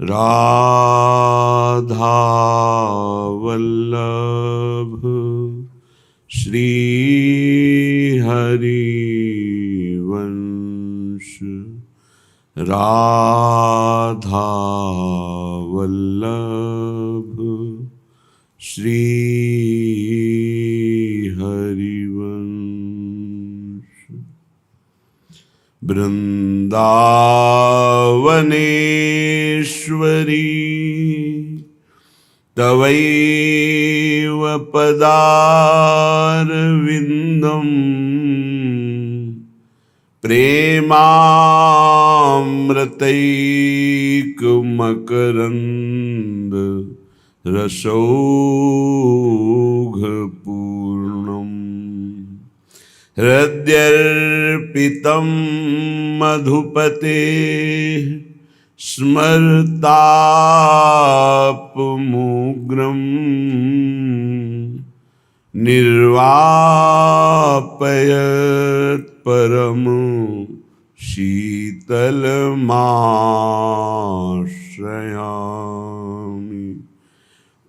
राधा वल्लभ श्री हरिवंश। राधा वल्लभ श्री हरिवंश। वृंदावनेश्वरी तवैव पदारविन्दम् प्रेमामृतैकमकरन्द रसौघपूर्णम्। हृद्यर्पितं मधुपते स्मर्तापमुग्रं निर्वापयत् परम शीतलमाश्रयामि।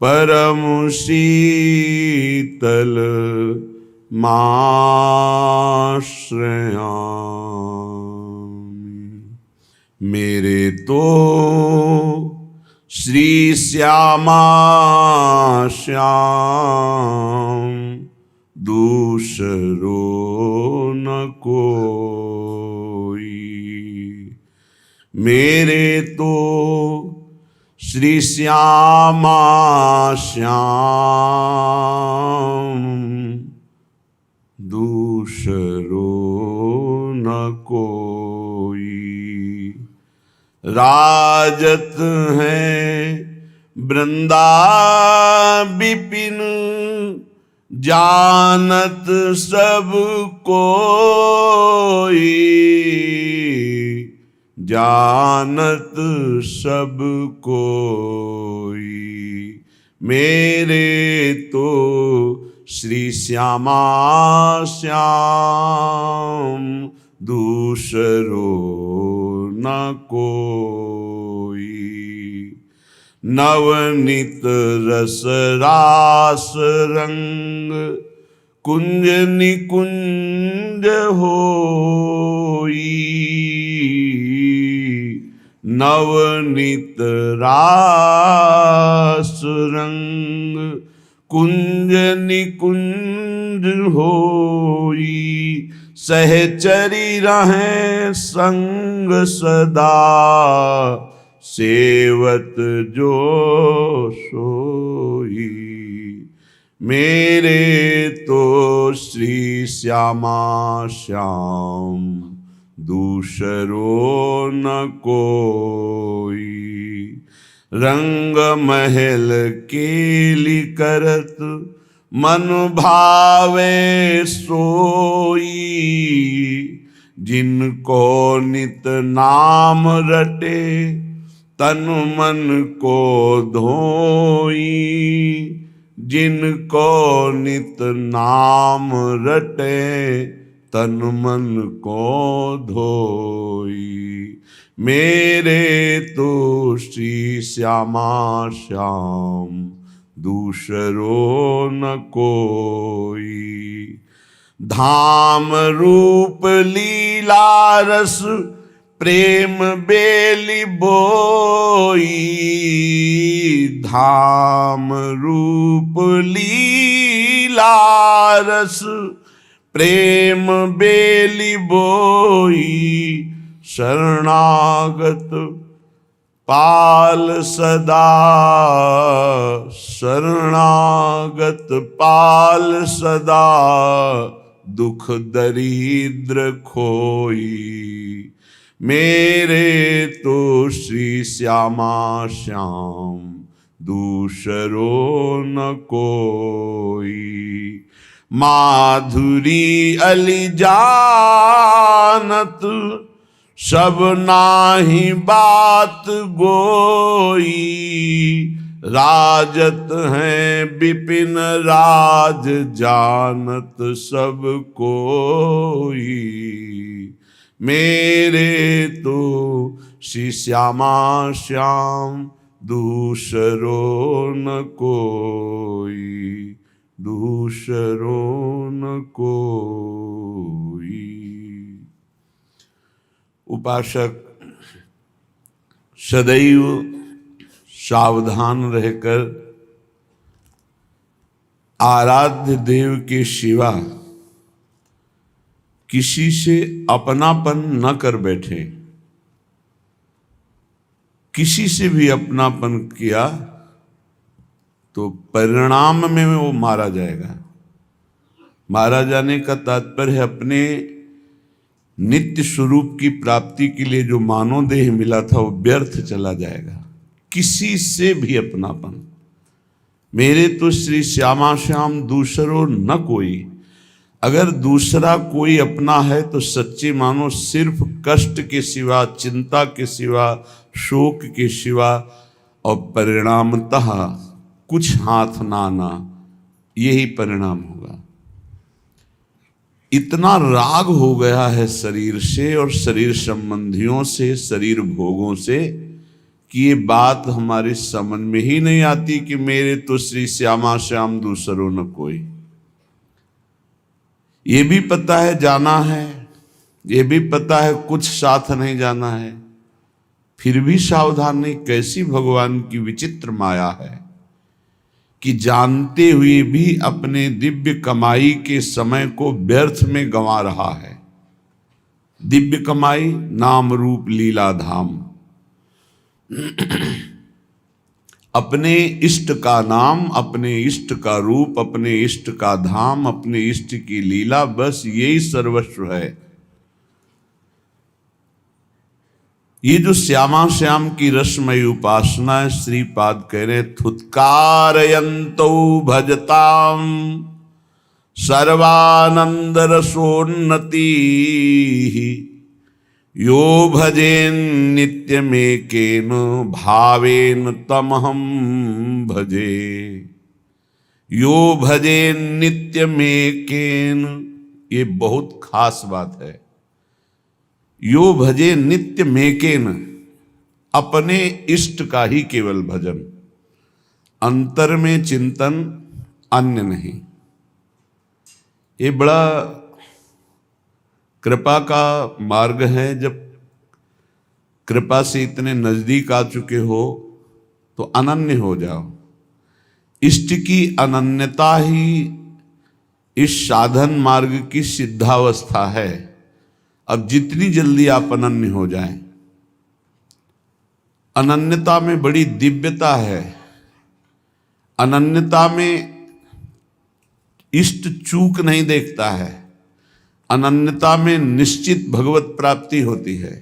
परम शीतलमाश्रयामि। मेरे तो श्री श्यामा श्याम दूसरो न कोई। मेरे तो श्री श्यामा श्याम दूसरो न कोई। राजत है वृंदा विपिन जानत सब कोई। जानत सब कोई। मेरे तो श्री श्यामा श्याम दूसरो न कोई। नवनीत रस रास रंग कुंज निकुंज होई। नवनीत रास रंग कुंज निकुंज होई। सहचरी रहें संग सदा सेवत जो सोई। मेरे तो श्री श्यामा श्याम दूसरो न कोई। रंग महल केली करत मन भावे सोई। जिनको नित नाम रटे तन मन को धोई। जिनको नित नाम रटे तन मन को धोई। मेरे तो श्री श्यामा श्याम दूसरो न कोई। धाम रूप लीला रस प्रेम बेली बोई। धाम रूप लीला रस प्रेम बेली बोई। शरणागत पाल सदा शरणागत पाल सदा दुख दरिद्र खोई। मेरे तो श्री श्यामा श्याम दूसरो न कोई। माधुरी अली जानत सब नाही बात गोई। राजत हैं विपिन राज जानत सब कोई। मेरे तो श्री श्यामा श्याम दूसरो न कोई, दूसरो न कोई। उपासक सदैव सावधान रहकर आराध्य देव के सिवा किसी से अपनापन न कर बैठे। किसी से भी अपनापन किया तो परिणाम में वो मारा जाएगा। मारा जाने का तात्पर्य है अपने नित्य स्वरूप की प्राप्ति के लिए जो मानव देह मिला था वो व्यर्थ चला जाएगा। किसी से भी अपनापन, मेरे तो श्री श्यामा श्याम दूसरो न कोई। अगर दूसरा कोई अपना है तो सच्चे मानो सिर्फ कष्ट के सिवा, चिंता के सिवा, शोक के सिवा और परिणामतः कुछ हाथ ना आना, यही परिणाम होगा। इतना राग हो गया है शरीर से और शरीर संबंधियों से, शरीर भोगों से, कि ये बात हमारे समझ में ही नहीं आती कि मेरे तो श्री श्यामा श्याम दूसरो न कोई। ये भी पता है जाना है, ये भी पता है कुछ साथ नहीं जाना है, फिर भी सावधान नहीं। कैसी भगवान की विचित्र माया है कि जानते हुए भी अपने दिव्य कमाई के समय को व्यर्थ में गंवा रहा है। दिव्य कमाई नाम रूप लीला धाम, अपने इष्ट का नाम, अपने इष्ट का रूप, अपने इष्ट का धाम, अपने इष्ट की लीला, बस यही सर्वस्व है। ये जो श्यामा श्याम की रसमयी उपासना है, श्रीपाद कह रहे थुत्कारयन्तौ भजताम सर्वानंद रसोन्नति, यो भजेन नित्यमेकेन भावेन तमहम भजे। यो भजेन नित्यमेकेन, ये बहुत खास बात है। यो भजे नित्य मेकेन, अपने इष्ट का ही केवल भजन, अंतर में चिंतन, अन्य नहीं। ये बड़ा कृपा का मार्ग है। जब कृपा से इतने नजदीक आ चुके हो तो अनन्य हो जाओ। इष्ट की अनन्यता ही इस साधन मार्ग की सिद्धावस्था है। अब जितनी जल्दी आप अनन्य हो जाएं, अनन्यता में बड़ी दिव्यता है। अनन्यता में इष्ट चूक नहीं देखता है। अनन्यता में निश्चित भगवत प्राप्ति होती है।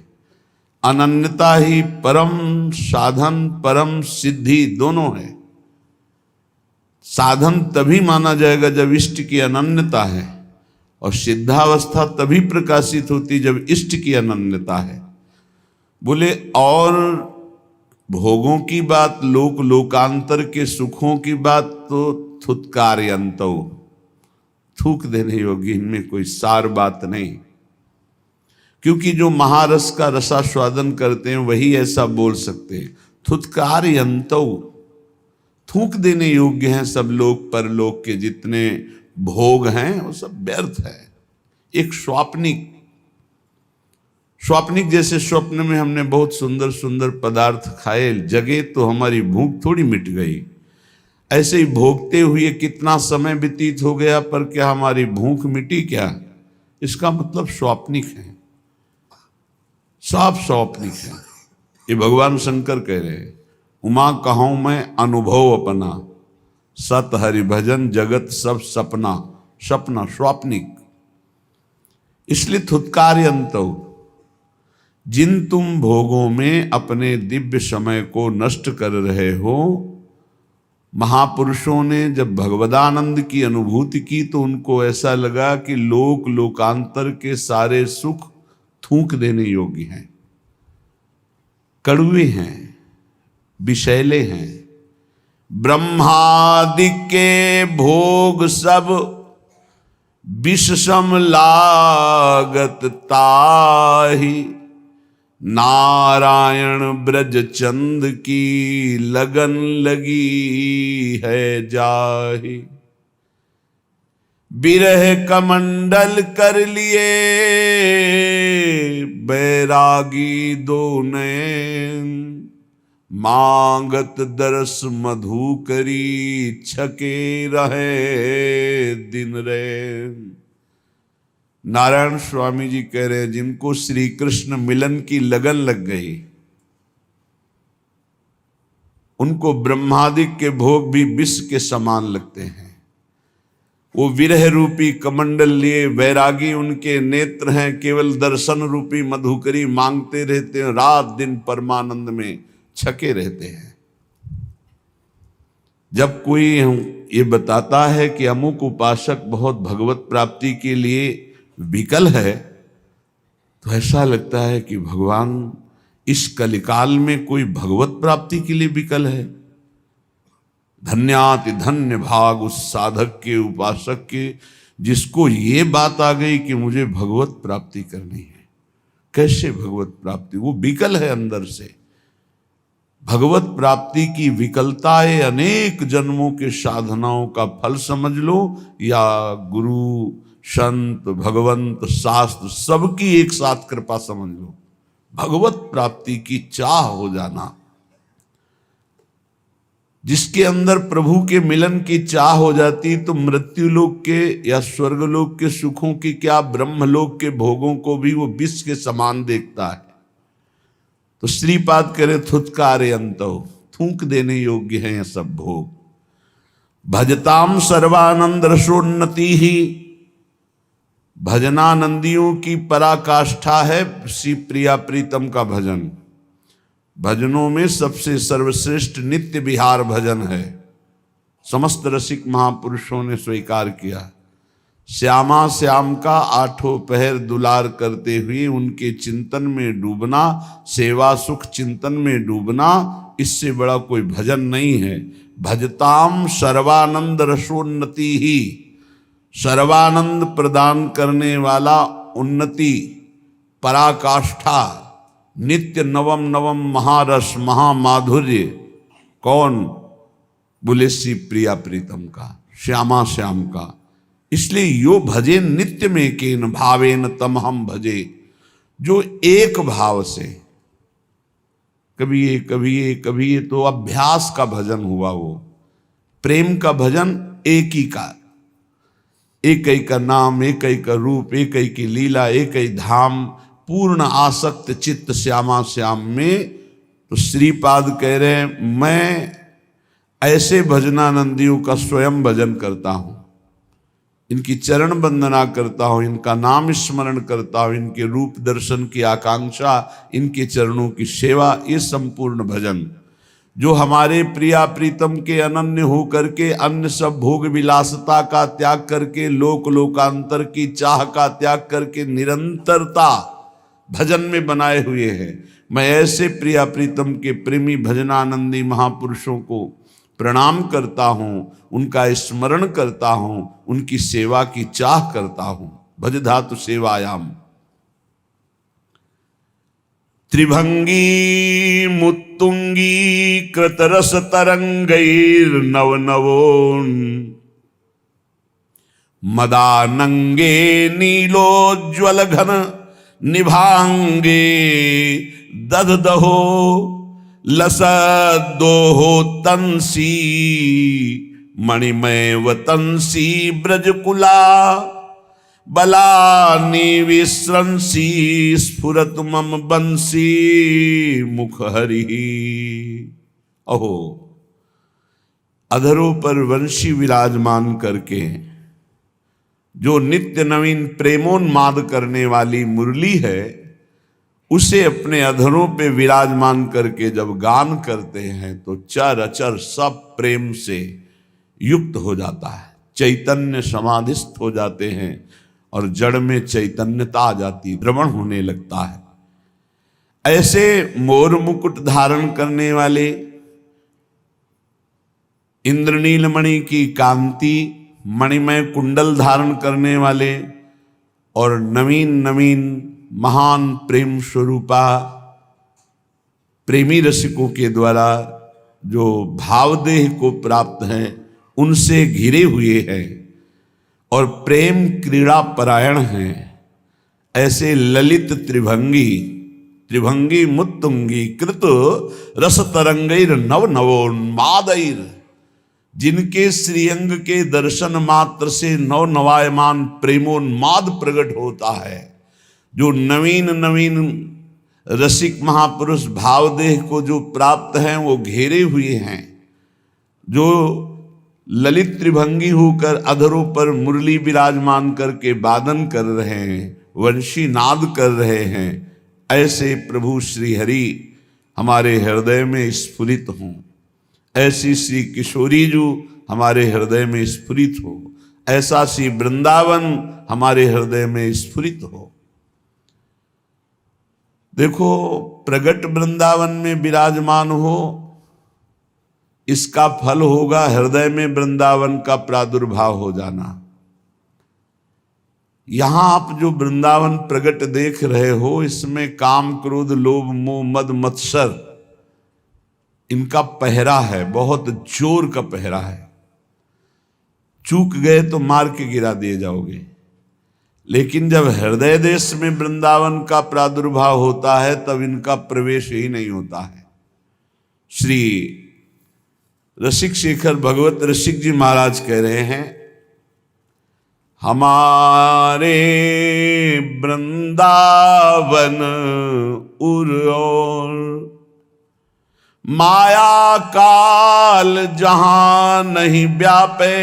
अनन्यता ही परम साधन, परम सिद्धि दोनों है। साधन तभी माना जाएगा जब इष्ट की अनन्यता है, और सिद्धावस्था तभी प्रकाशित होती जब इष्ट की अनन्यता है। बोले और भोगों की बात, लोक लोकांतर के सुखों की बात तो थुत्कारयन्तौ, थूक देने योगी, इनमें कोई सार बात नहीं। क्योंकि जो महारस का रसास्वादन करते हैं वही ऐसा बोल सकते हैं। थुत्कारयन्तौ, थूक देने योग्य हैं सब लोग, परलोक के जितने भोग हैं वो सब व्यर्थ है। एक स्वाप्निक जैसे स्वप्न में हमने बहुत सुंदर सुंदर पदार्थ खाए, जगे तो हमारी भूख थोड़ी मिट गई। ऐसे ही भोगते हुए कितना समय व्यतीत हो गया, पर क्या हमारी भूख मिटी क्या? इसका मतलब स्वाप्निक है, साफ स्वाप्निक है। ये भगवान शंकर कह रहे हैं, उमा कहूं मैं अनुभव अपना, सत हरि भजन जगत सब सपना। सपना स्वाप्निक। इसलिए थुत्कारयन्तौ, जिन तुम भोगों में अपने दिव्य समय को नष्ट कर रहे हो, महापुरुषों ने जब भगवदानंद की अनुभूति की तो उनको ऐसा लगा कि लोक लोकांतर के सारे सुख थूक देने योग्य हैं, कड़वे हैं, विषैले हैं। ब्रह्मादि के भोग सब विष सम लागत ताहि, नारायण ब्रज चंद की लगन लगी है जाहि। बिरह कमंडल कर लिए बैरागी दो नैन, मांगत दरस मधु करी छके रहे दिन रैन। नारायण स्वामी जी कह रहे हैं जिनको श्री कृष्ण मिलन की लगन लग गई, उनको ब्रह्मादिक के भोग भी विष के समान लगते हैं। वो विरह रूपी कमंडल लिए वैरागी उनके नेत्र हैं, केवल दर्शन रूपी मधुकरी मांगते रहते हैं, रात दिन परमानंद में छके रहते हैं। जब कोई ये बताता है कि अमुक उपासक बहुत भगवत प्राप्ति के लिए विकल है, तो ऐसा लगता है कि भगवान इस कलिकाल में कोई भगवत प्राप्ति के लिए विकल है। धन्याति धन्य भाग उस साधक के, उपासक के, जिसको ये बात आ गई कि मुझे भगवत प्राप्ति करनी है। कैसे भगवत प्राप्ति? वो विकल है अंदर से। भगवत प्राप्ति की विकलता है अनेक जन्मों के साधनाओं का फल समझ लो, या गुरु संत भगवंत शास्त्र सबकी एक साथ कृपा समझ लो। भगवत प्राप्ति की चाह हो जाना, जिसके अंदर प्रभु के मिलन की चाह हो जाती, तो मृत्युलोक के या स्वर्गलोक के सुखों की क्या, ब्रह्मलोक के भोगों को भी वो विष के समान देखता है। तो श्रीपाद करे थुतकारे अंतो, थूक देने योग्य हैं ये सब भोग। भजताम सर्वानंद रसोन्नति ही, भजनानंदियों की पराकाष्ठा है श्री प्रिया प्रीतम का भजन। भजनों में सबसे सर्वश्रेष्ठ नित्य विहार भजन है, समस्त रसिक महापुरुषों ने स्वीकार किया। श्यामा श्याम का आठों पहर दुलार करते हुए उनके चिंतन में डूबना, सेवा सुख चिंतन में डूबना, इससे बड़ा कोई भजन नहीं है। भजताम सर्वानंद रसोन्नति ही, सर्वानंद प्रदान करने वाला उन्नति, पराकाष्ठा, नित्य नवम नवम महारस महामाधुर्य। कौन? बोले श्री प्रिया प्रीतम का, श्यामा श्याम का। इसलिए यो भजे नित्य में केन भावेन तम हम भजे, जो एक भाव से, कभी ये कभी ये कभी ये, तो अभ्यास का भजन हुआ। वो प्रेम का भजन एक ही का, एक ही का नाम, एक ही का रूप, एक ही की लीला, एक ही धाम, पूर्ण आसक्त चित्त श्यामा श्याम में। तो श्रीपाद कह रहे हैं मैं ऐसे भजनानंदियों का स्वयं भजन करता हूं, इनकी चरण वंदना करता हूं, इनका नाम स्मरण करता हूं, इनके रूप दर्शन की आकांक्षा, इनके चरणों की सेवा, ये संपूर्ण भजन जो हमारे प्रिया प्रीतम के अनन्य हो करके, अन्य सब भोग विलासता का त्याग करके, लोक लोकांतर की चाह का त्याग करके निरंतरता भजन में बनाए हुए हैं। मैं ऐसे प्रिया प्रीतम के प्रेमी भजनानंदी महापुरुषों को प्रणाम करता हूं, उनका स्मरण करता हूं, उनकी सेवा की चाह करता हूं। भज धातु सेवायाम। त्रिभंगी मुत्तुंगी कृतरस तरंगैर नव नवोन, मदानंगे नीलोज्वल घन निभांगे, दधदहो लसदोहो तंसी, मणिमय वतंसी ब्रजकुला, बलानि विस्रंसी, स्फुरत मम बंसी मुख हरि। अहो, अधरों पर वंशी विराजमान करके जो नित्य नवीन प्रेमोन्माद करने वाली मुरली है, उसे अपने अधरों पे विराजमान करके जब गान करते हैं तो चर अचर सब प्रेम से युक्त हो जाता है, चैतन्य समाधिस्थ हो जाते हैं और जड़ में चैतन्यता आ जाती, भ्रमण होने लगता है। ऐसे मोर मुकुट धारण करने वाले, इंद्रनीलमणि की कांति, मणिमय कुंडल धारण करने वाले और नवीन नवीन महान प्रेम स्वरूपा प्रेमी रसिकों के द्वारा जो भावदेह को प्राप्त हैं उनसे घिरे हुए हैं और प्रेम क्रीड़ा परायण हैं, ऐसे ललित त्रिभंगी मुत्तुंगी कृत रस तरंगैर नव नवोन्मादैर, जिनके श्रीअंग के दर्शन मात्र से नव नवायमान प्रेमोन्माद प्रकट होता है, जो नवीन नवीन रसिक महापुरुष भावदेह को जो प्राप्त हैं वो घेरे हुए हैं, जो ललित त्रिभंगी होकर अधरों पर मुरली विराजमान करके वादन कर रहे हैं, वंशी नाद कर रहे हैं, ऐसे प्रभु श्री हरि हमारे हृदय में स्फुरित हों, ऐसी श्री किशोरी जो हमारे हृदय में स्फुरित हो, ऐसा श्री वृंदावन हमारे हृदय में स्फुरित हो। देखो, प्रगट वृंदावन में विराजमान हो, इसका फल होगा हृदय में वृंदावन का प्रादुर्भाव हो जाना। यहां आप जो वृंदावन प्रगट देख रहे हो, इसमें काम क्रोध लोभ मोह मद मत्सर इनका पहरा है, बहुत जोर का पहरा है। चूक गए तो मार के गिरा दिए जाओगे। लेकिन जब हृदय देश में वृंदावन का प्रादुर्भाव होता है तब इनका प्रवेश ही नहीं होता है। श्री रसिक शेखर भगवत रसिक जी महाराज कह रहे हैं, हमारे वृंदावन उर और माया काल जहां नहीं व्यापे,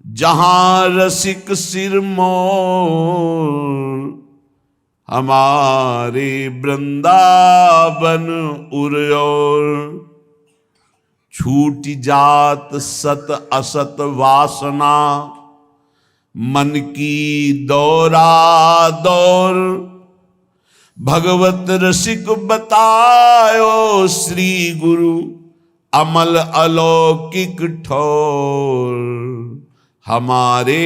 जहां रसिक सिर मोर, हमारे वृंदावन उर और छूट जात सत असत वासना, मन की दौरा दौर, भगवत रसिक बतायो श्री गुरु अमल अलौकिक ठोर, हमारे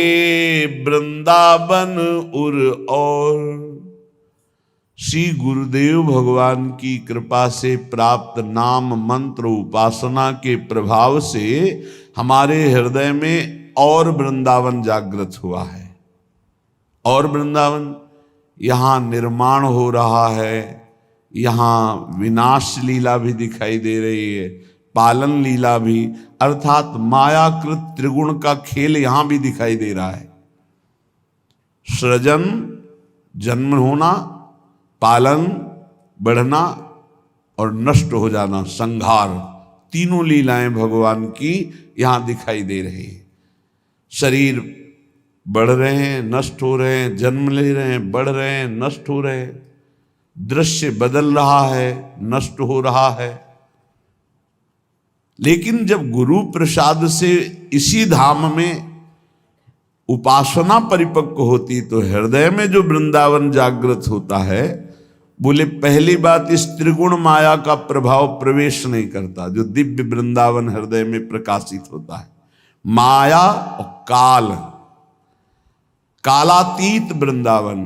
वृंदावन उर और। श्री गुरुदेव भगवान की कृपा से प्राप्त नाम मंत्र उपासना के प्रभाव से हमारे हृदय में और वृंदावन जागृत हुआ है। और वृंदावन यहाँ निर्माण हो रहा है, यहाँ विनाश लीला भी दिखाई दे रही है, पालन लीला भी, अर्थात मायाकृत त्रिगुण का खेल यहाँ भी दिखाई दे रहा है। सृजन, जन्म होना, पालन, बढ़ना और नष्ट हो जाना, संहार, तीनों लीलाएं भगवान की यहाँ दिखाई दे रही है। शरीर बढ़ रहे हैं, नष्ट हो रहे हैं, जन्म ले रहे हैं, बढ़ रहे हैं, नष्ट हो रहे हैं, दृश्य बदल रहा है, नष्ट हो रहा है। लेकिन जब गुरु प्रसाद से इसी धाम में उपासना परिपक्व होती तो हृदय में जो वृंदावन जागृत होता है, बोले पहली बात, इस त्रिगुण माया का प्रभाव प्रवेश नहीं करता, जो दिव्य वृंदावन हृदय में प्रकाशित होता है। माया और काल, कालातीत वृंदावन,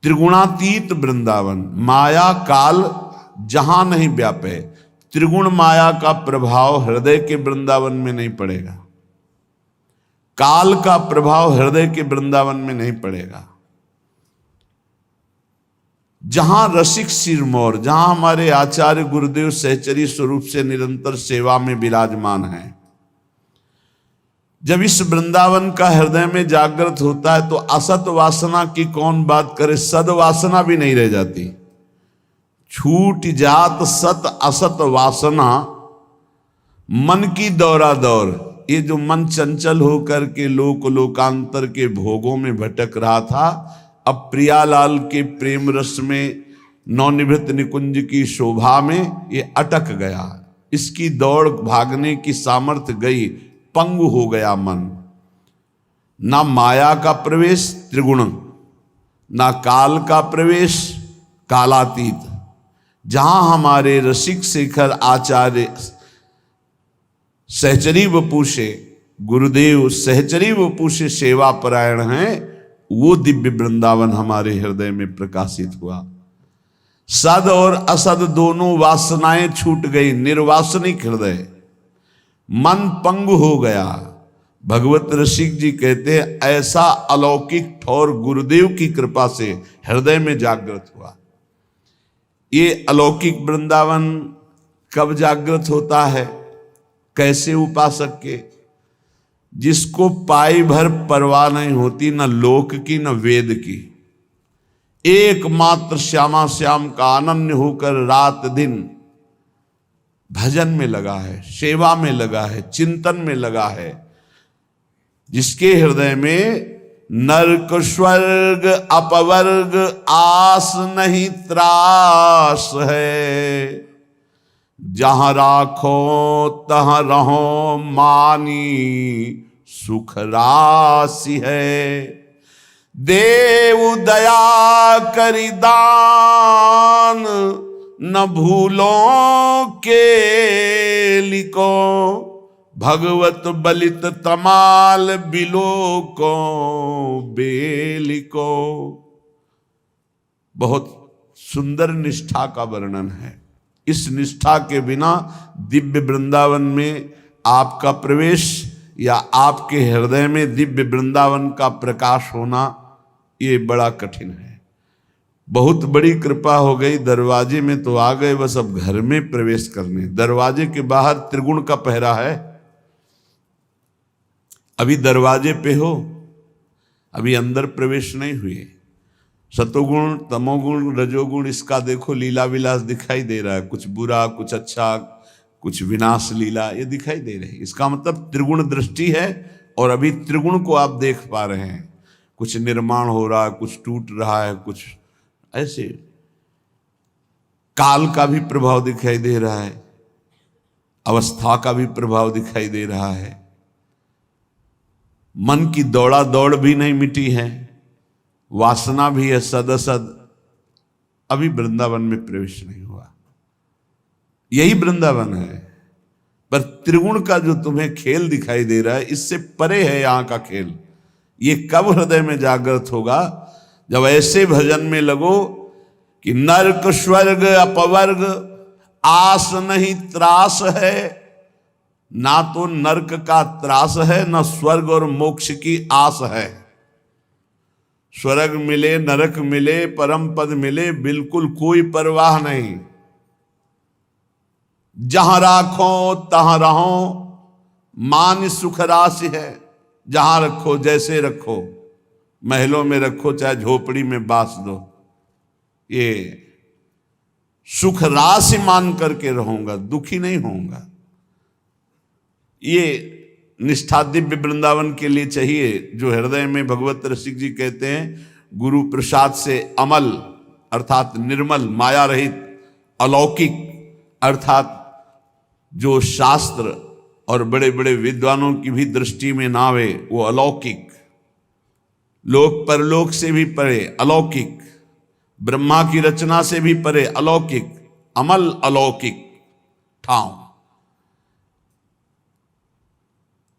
त्रिगुणातीत वृंदावन, माया काल जहां नहीं व्यापे, त्रिगुण माया का प्रभाव हृदय के वृंदावन में नहीं पड़ेगा, काल का प्रभाव हृदय के वृंदावन में नहीं पड़ेगा। जहां रसिक सिरमौर, जहां हमारे आचार्य गुरुदेव सहचरी स्वरूप से निरंतर सेवा में विराजमान हैं, जब इस वृंदावन का हृदय में जागृत होता है तो असत वासना की कौन बात करे, सद वासना भी नहीं रह जाती। छूट जात सत असत वासना, मन की दौरा दौर, ये जो मन चंचल होकर के लोकांतर के भोगों में भटक रहा था, अब प्रियालाल के प्रेम रस में, नवनिभृत निकुंज की शोभा में ये अटक गया। इसकी दौड़ भागने की सामर्थ्य गई, पंगु हो गया मन। ना माया का प्रवेश त्रिगुण, ना काल का प्रवेश कालातीत। जहां हमारे रसिक शेखर आचार्य सहचरी वपू से गुरुदेव सहचरी वपु से सेवा परायण हैं, वो दिव्य वृंदावन हमारे हृदय में प्रकाशित हुआ। सद और असद दोनों वासनाएं छूट गई, निर्वासनिक हृदय, मन पंगु हो गया। भगवत रसिक जी कहते हैं ऐसा अलौकिक ठौर गुरुदेव की कृपा से हृदय में जागृत हुआ। ये अलौकिक वृंदावन कब जागृत होता है? कैसे? उपासक के, जिसको पाई भर परवाह नहीं होती, न लोक की न वेद की, एकमात्र श्यामा श्याम का अनन्य होकर रात दिन भजन में लगा है, सेवा में लगा है, चिंतन में लगा है, जिसके हृदय में नरक स्वर्ग अपवर्ग आस नहीं त्रास है, जहां राखो तहां रहो मानी सुख राशि है। देव दया करि दान न भूलो के लिको, भगवत बलित तमाल बिलो को बेलिको। बहुत सुंदर निष्ठा का वर्णन है। इस निष्ठा के बिना दिव्य वृंदावन में आपका प्रवेश या आपके हृदय में दिव्य वृंदावन का प्रकाश होना ये बड़ा कठिन है। बहुत बड़ी कृपा हो गई, दरवाजे में तो आ गए, बस अब घर में प्रवेश करने। दरवाजे के बाहर त्रिगुण का पहरा है। अभी दरवाजे पे हो, अभी अंदर प्रवेश नहीं हुए। सतोगुण तमोगुण रजोगुण, इसका देखो लीला विलास दिखाई दे रहा है, कुछ बुरा कुछ अच्छा, कुछ विनाश लीला, ये दिखाई दे रही। इसका मतलब त्रिगुण दृष्टि है और अभी त्रिगुण को आप देख पा रहे हैं। कुछ निर्माण हो रहा है, कुछ टूट रहा है, कुछ ऐसे काल का भी प्रभाव दिखाई दे रहा है, अवस्था का भी प्रभाव दिखाई दे रहा है। मन की दौड़ा दौड़ भी नहीं मिटी है, वासना भी है सदसद। अभी वृंदावन में प्रवेश नहीं हुआ। यही वृंदावन है, पर त्रिगुण का जो तुम्हें खेल दिखाई दे रहा है, इससे परे है यहां का खेल। ये कब हृदय में जागृत होगा? जब ऐसे भजन में लगो कि नरक स्वर्ग अपवर्ग आस नहीं त्रास है। ना तो नरक का त्रास है, ना स्वर्ग और मोक्ष की आस है। स्वर्ग मिले नरक मिले परम पद मिले, बिल्कुल कोई परवाह नहीं। जहां राखो तहां रहो मान सुख राशि है। जहां रखो जैसे रखो, महलों में रखो चाहे झोपड़ी में बास दो, ये सुख राशि मान करके रहूंगा, दुखी नहीं होऊंगा। ये निष्ठा दिव्य वृंदावन के लिए चाहिए, जो हृदय में भगवत रसिक जी कहते हैं गुरु प्रसाद से अमल अर्थात निर्मल माया रहित, अलौकिक अर्थात जो शास्त्र और बड़े बड़े विद्वानों की भी दृष्टि में ना आवे, वो अलौकिक, लोक परलोक से भी परे अलौकिक, ब्रह्मा की रचना से भी परे अलौकिक, अमल अलौकिक ठाव।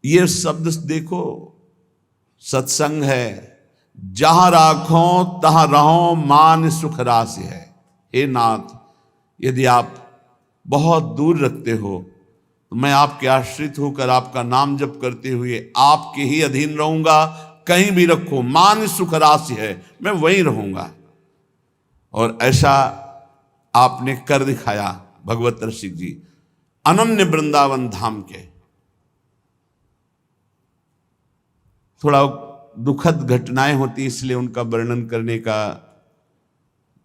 ये शब्द देखो, सत्संग है। जहां राखो तहां रहो मान सुख राशि है। हे नाथ, यदि आप बहुत दूर रखते हो तो मैं आपके आश्रित होकर आपका नाम जप करते हुए आपके ही अधीन रहूंगा। कहीं भी रखो, मान सुख राशि है, मैं वहीं रहूंगा। और ऐसा आपने कर दिखाया भगवत रसिक जी, अनन्य वृंदावन धाम के। थोड़ा दुखद घटनाएं होती, इसलिए उनका वर्णन करने का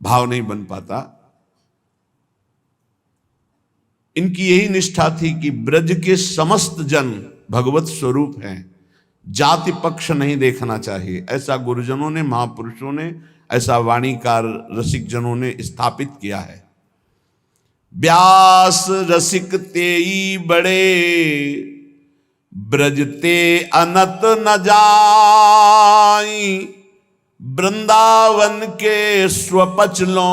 भाव नहीं बन पाता। इनकी यही निष्ठा थी कि ब्रज के समस्त जन भगवत स्वरूप हैं, जाति पक्ष नहीं देखना चाहिए। ऐसा गुरुजनों ने, महापुरुषों ने, ऐसा वाणीकार रसिक जनों ने स्थापित किया है। व्यास रसिक तेई बड़े ब्रजते अनत न जाई, वृंदावन के स्वपचलों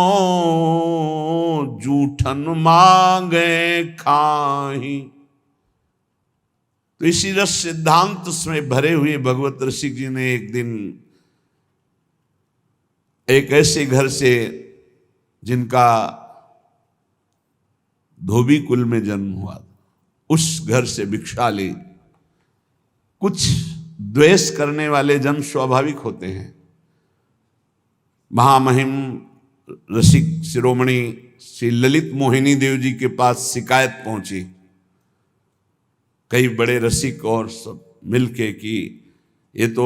जूठन मांगे खाही। तो तो इसी रस सिद्धांत में भरे हुए भगवत ऋषिक जी ने एक दिन एक ऐसे घर से, जिनका धोबी कुल में जन्म हुआ, उस घर से भिक्षा ली। कुछ द्वेष करने वाले जन स्वाभाविक होते हैं। महामहिम रसिक शिरोमणि श्री ललित मोहिनी देव जी के पास शिकायत पहुंची, कई बड़े रसिक और सब मिलके कि ये तो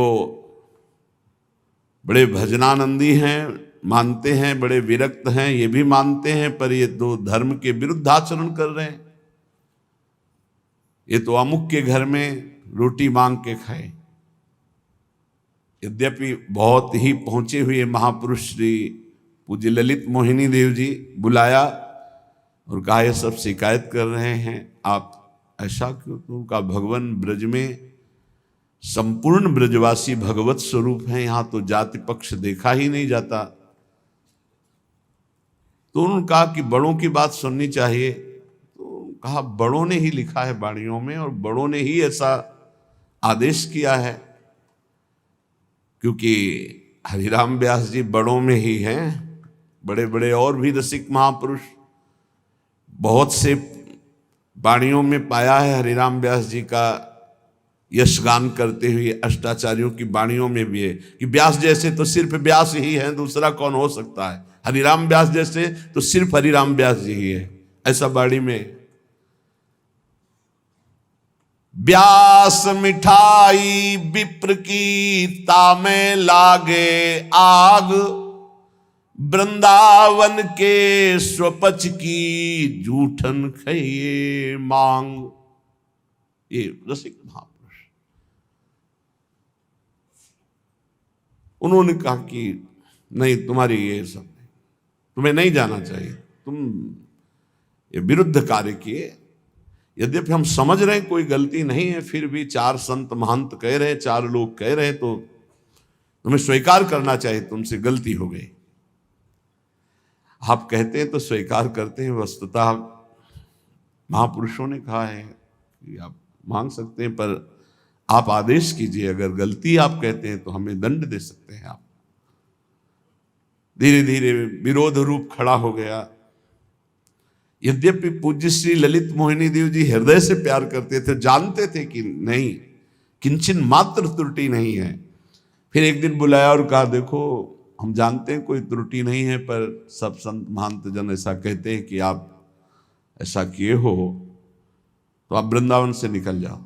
बड़े भजनानंदी हैं, मानते हैं, बड़े विरक्त हैं, ये भी मानते हैं, पर ये तो धर्म के विरुद्ध आचरण कर रहे हैं। ये तो अमुक के घर में रोटी मांग के खाए। यद्यपि बहुत ही पहुंचे हुए महापुरुष श्री पूज्य ललित मोहिनी देव जी बुलाया और कहा ये सब शिकायत कर रहे हैं, आप ऐसा क्यों? तो का भगवान ब्रज में संपूर्ण ब्रजवासी भगवत स्वरूप हैं, यहां तो जाति पक्ष देखा ही नहीं जाता। तो उन्होंने कहा कि बड़ों की बात सुननी चाहिए। तो कहा बड़ों ने ही लिखा है वाणियों में और बड़ों ने ही ऐसा आदेश किया है, क्योंकि हरिराम व्यास जी बड़ों में ही हैं। बड़े बड़े और भी रसिक महापुरुष बहुत से वाणियों में पाया है हरिराम व्यास जी का यशगान करते हुए। अष्टाचार्यों की वाणियों में भी है कि व्यास जैसे तो सिर्फ व्यास ही है, दूसरा कौन हो सकता है। हरिराम व्यास जैसे तो सिर्फ हरिराम व्यास जी ही है, ऐसा वाणी में। व्यास मिठाई विप्र की तामे लागे आग, वृंदावन के स्वपच की जूठन खइए मांग। ये रसिक महापुरुष, उन्होंने कहा कि नहीं, तुम्हारी ये सब नहीं, तुम्हें नहीं जाना चाहिए, तुम ये विरुद्ध कार्य किए। यद्यपि हम समझ रहे हैं कोई गलती नहीं है, फिर भी चार संत महंत कह रहे हैं, चार लोग कह रहे हैं, तो तुम्हें स्वीकार करना चाहिए तुमसे गलती हो गई। आप कहते हैं तो स्वीकार करते हैं। वस्तुतः महापुरुषों ने कहा है कि आप मांग सकते हैं, पर आप आदेश कीजिए, अगर गलती आप कहते हैं तो हमें दंड दे सकते हैं आप। धीरे धीरे विरोध रूप खड़ा हो गया। यद्यपि पूज्य श्री ललित मोहिनी देव जी हृदय से प्यार करते थे, जानते थे कि नहीं, किंचन मात्र त्रुटि नहीं है। फिर एक दिन बुलाया और कहा देखो, हम जानते हैं कोई त्रुटि नहीं है, पर सब संत महंत जन ऐसा कहते हैं कि आप ऐसा किए हो, तो आप वृंदावन से निकल जाओ,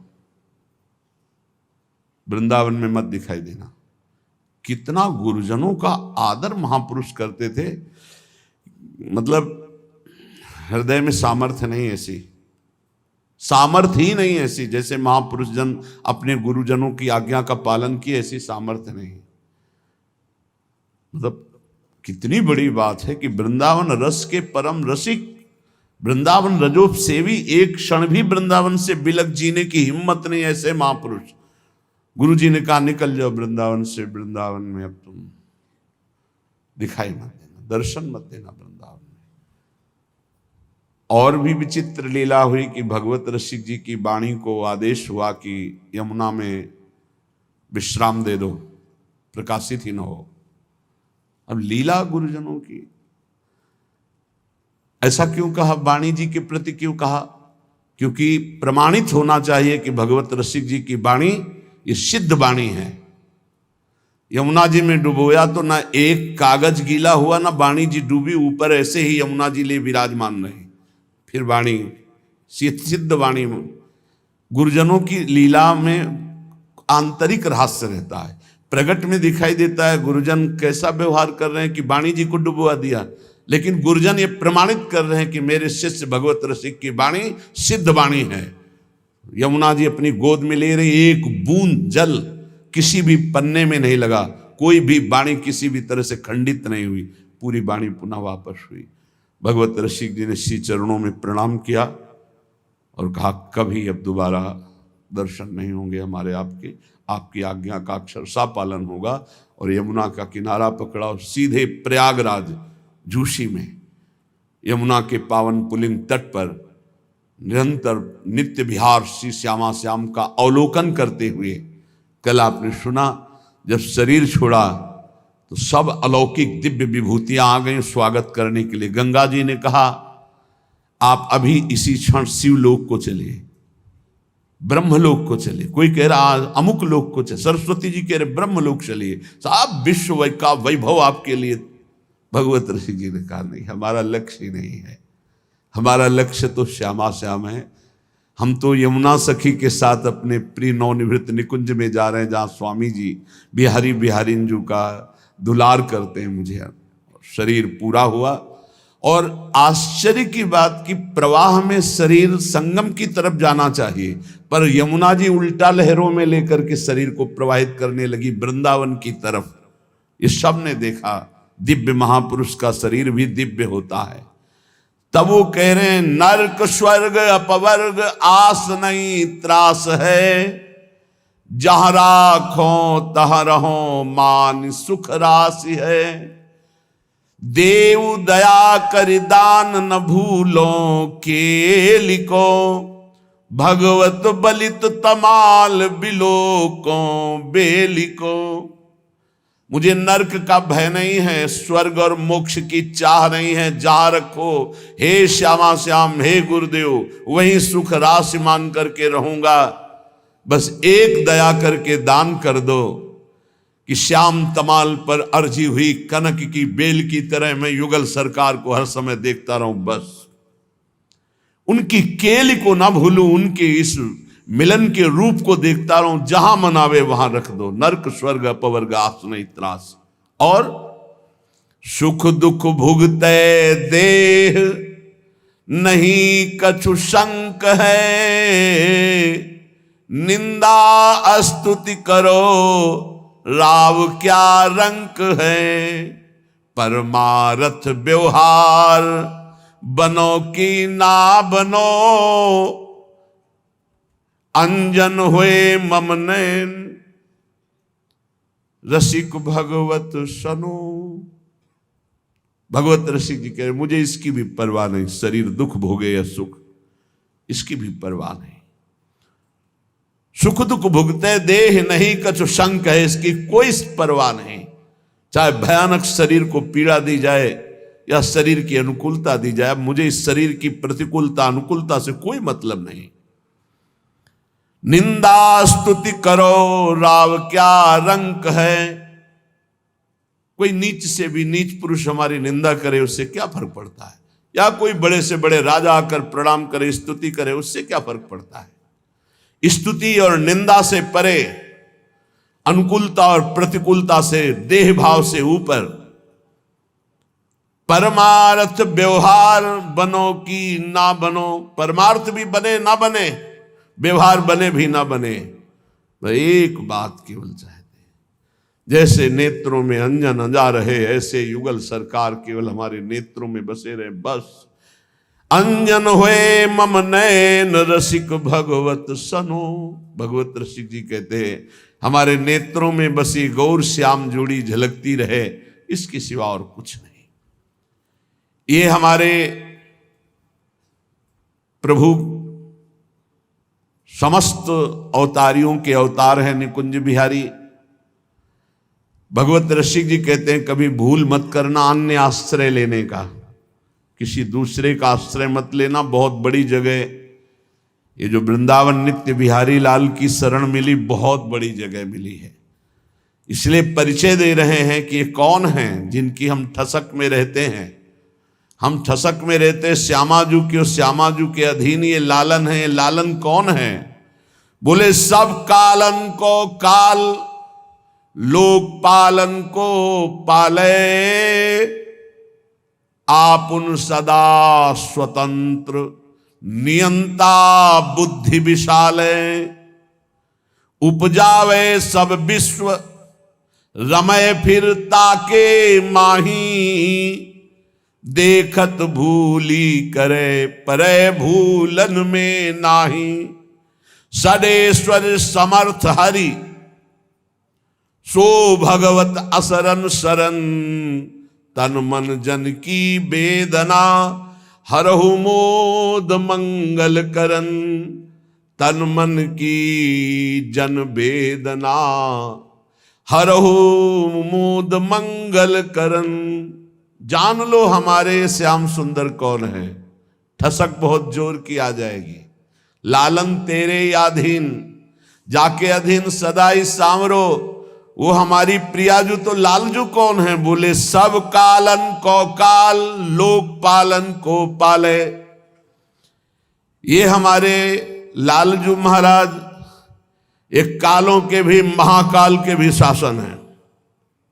वृंदावन में मत दिखाई देना। कितना गुरुजनों का आदर महापुरुष करते थे। मतलब हृदय में सामर्थ्य नहीं ऐसी, सामर्थ्य ही नहीं ऐसी, जैसे महापुरुष जन अपने गुरुजनों की आज्ञा का पालन किए, ऐसी सामर्थ्य नहीं। मतलब कितनी बड़ी बात है कि वृंदावन रस के परम रसिक, वृंदावन रजोप सेवी, एक क्षण भी वृंदावन से बिलक जीने की हिम्मत नहीं, ऐसे महापुरुष। गुरु जी ने कहा निकल जाओ वृंदावन से, वृंदावन में अब तुम दिखाई मत देना, दर्शन मत देना वृंदावन में। और भी विचित्र लीला हुई कि भगवत रसिक जी की वाणी को आदेश हुआ कि यमुना में विश्राम दे दो, प्रकाशित ही न हो। अब लीला गुरुजनों की, ऐसा क्यों कहा, वाणी जी के प्रति क्यों कहा? क्योंकि प्रमाणित होना चाहिए कि भगवत रसिक जी की वाणी ये सिद्ध वाणी है। यमुना जी में डुबोया तो ना एक कागज गीला हुआ, ना वाणी जी डूबी, ऊपर ऐसे ही यमुना जी ले विराजमान रहे। फिर वाणी सिद्ध वाणी। गुरुजनों की लीला में आंतरिक रहस्य रहता है, प्रगट में दिखाई देता है गुरुजन कैसा व्यवहार कर रहे हैं कि वाणी जी को डुबवा दिया, लेकिन गुरुजन ये प्रमाणित कर रहे हैं कि मेरे शिष्य भगवत रसिक की वाणी सिद्ध वाणी है। यमुना जी अपनी गोद में ले रही, एक बूंद जल किसी भी पन्ने में नहीं लगा, कोई भी वाणी किसी भी तरह से खंडित नहीं हुई, पूरी वाणी पुनः वापस हुई। भगवत रसिक जी ने श्री चरणों में प्रणाम किया और कहा कभी अब दोबारा दर्शन नहीं होंगे हमारे आपके, आपकी आज्ञा का अक्षरशः पालन होगा। और यमुना का किनारा पकड़ा और सीधे प्रयागराज झूसी में यमुना के पावन पुलिंग तट पर निरंतर नित्य विहार श्री श्यामा श्याम का अवलोकन करते हुए, कल आपने सुना जब शरीर छोड़ा तो सब अलौकिक दिव्य विभूतियां आ गई स्वागत करने के लिए। गंगा जी ने कहा आप अभी इसी क्षण शिवलोक को चलिए, ब्रह्मलोक को चलिए। कोई कह रहा अमुक लोक को चलिए, सरस्वती जी कह रहे ब्रह्मलोक चलिए। साहब विश्व का वैभव आपके लिए। भगवत ऋषि जी ने कहा नहीं, हमारा लक्ष्य ही नहीं है, हमारा लक्ष्य तो श्यामा श्याम है। हम तो यमुना सखी के साथ अपने प्रिय नवनिवृत्त निकुंज में जा रहे हैं, जहाँ स्वामी जी बिहारी बिहारिंजू का दुलार करते हैं। मुझे शरीर पूरा हुआ और आश्चर्य की बात कि प्रवाह में शरीर संगम की तरफ जाना चाहिए, पर यमुना जी उल्टा लहरों में लेकर के शरीर को प्रवाहित करने लगी वृंदावन की तरफ। ये सब ने देखा दिव्य महापुरुष का शरीर भी दिव्य होता है। तब वो कह रहे हैं नरक स्वर्ग अपवर्ग आस नहीं त्रास है, जहां राखो तह रहो मान सुख राशि है। देव दया कर दान न भूलो के लिखो, भगवत बलित तमाल बिलोको बेलिको। मुझे नरक का भय नहीं है, स्वर्ग और मोक्ष की चाह नहीं है। जहां रखो हे श्यामा श्याम, हे गुरुदेव, वहीं सुख राशि मान करके रहूंगा। बस एक दया करके दान कर दो कि श्याम तमाल पर अर्जी हुई कनक की बेल की तरह मैं युगल सरकार को हर समय देखता रहूं। बस उनकी केल को ना भूलूं, उनके इस मिलन के रूप को देखता रहूं। जहां मनावे वहां रख दो, नरक स्वर्ग अपवर्ग आस नहीं त्रास। और सुख दुख भुगते देह नहीं कछु शंक है, निंदा स्तुति करो राव क्या रंक है। परमारथ व्यवहार बनो कि ना बनो, अंजन हुए मम नैन रसिक भगवत सनो। भगवत रसिक जी कह रहे मुझे इसकी भी परवाह नहीं, शरीर दुख भोगे या सुख, इसकी भी परवाह नहीं। सुख दुख भुगते देह नहीं कछु शंक है, इसकी कोई परवाह नहीं। चाहे भयानक शरीर को पीड़ा दी जाए या शरीर की अनुकूलता दी जाए, मुझे इस शरीर की प्रतिकूलता अनुकूलता से कोई मतलब नहीं। निंदा स्तुति करो राव क्या रंक है। कोई नीच से भी नीच पुरुष हमारी निंदा करे उससे क्या फर्क पड़ता है, या कोई बड़े से बड़े राजा आकर प्रणाम करे स्तुति करे उससे क्या फर्क पड़ता है। स्तुति और निंदा से परे, अनुकूलता और प्रतिकूलता से, देह भाव से ऊपर परमार्थ व्यवहार बनो कि ना बनो। परमार्थ भी बने ना बने, व्यवहार बने भी ना बने, तो एक बात केवल चाहते हैं, जैसे नेत्रों में अंजन अंजा रहे ऐसे युगल सरकार केवल हमारे नेत्रों में बसे रहे। बस अंजन हुए मम नैन रसिक भगवत सनो। भगवत रसिक जी कहते हैं हमारे नेत्रों में बसी गौर श्याम जोड़ी झलकती रहे, इसके सिवा और कुछ नहीं। ये हमारे प्रभु समस्त अवतारियों के अवतार हैं निकुंज बिहारी। भगवत रसिक जी कहते हैं कभी भूल मत करना अन्य आश्रय लेने का, किसी दूसरे का आश्रय मत लेना। बहुत बड़ी जगह ये जो वृंदावन नित्य बिहारी लाल की शरण मिली, बहुत बड़ी जगह मिली है। इसलिए परिचय दे रहे हैं कि ये कौन हैं जिनकी हम ठसक में रहते हैं। हम ठसक में रहते हैं श्यामाजू के, और श्यामाजू के अधीन ये लालन है। लालन कौन है? बोले सब कालन को काल, लोक पालन को पाले, आपुन सदा स्वतंत्र नियंता बुद्धि विशाले। उपजावे सब विश्व रमय फिर ताके माही, देखत भूली करे परे भूलन में नाही। सडेश्वर समर्थ हरि सो भगवत असरन शरण, तन मन जन की वेदना। हरहु मोद मंगल करन, तन मन की जन वेदना। हरहु मोद मंगल करन, जान लो हमारे श्याम सुंदर कौन है। ठसक बहुत जोर की आ जाएगी। लालन तेरे अधीन, जाके अधीन सदाई सांवरो, वो हमारी प्रियाजू तो लालजू कौन है। बोले सब कालन को काल, लोक पालन को पाले। ये हमारे लालजू महाराज एक कालों के भी महाकाल के भी शासन है।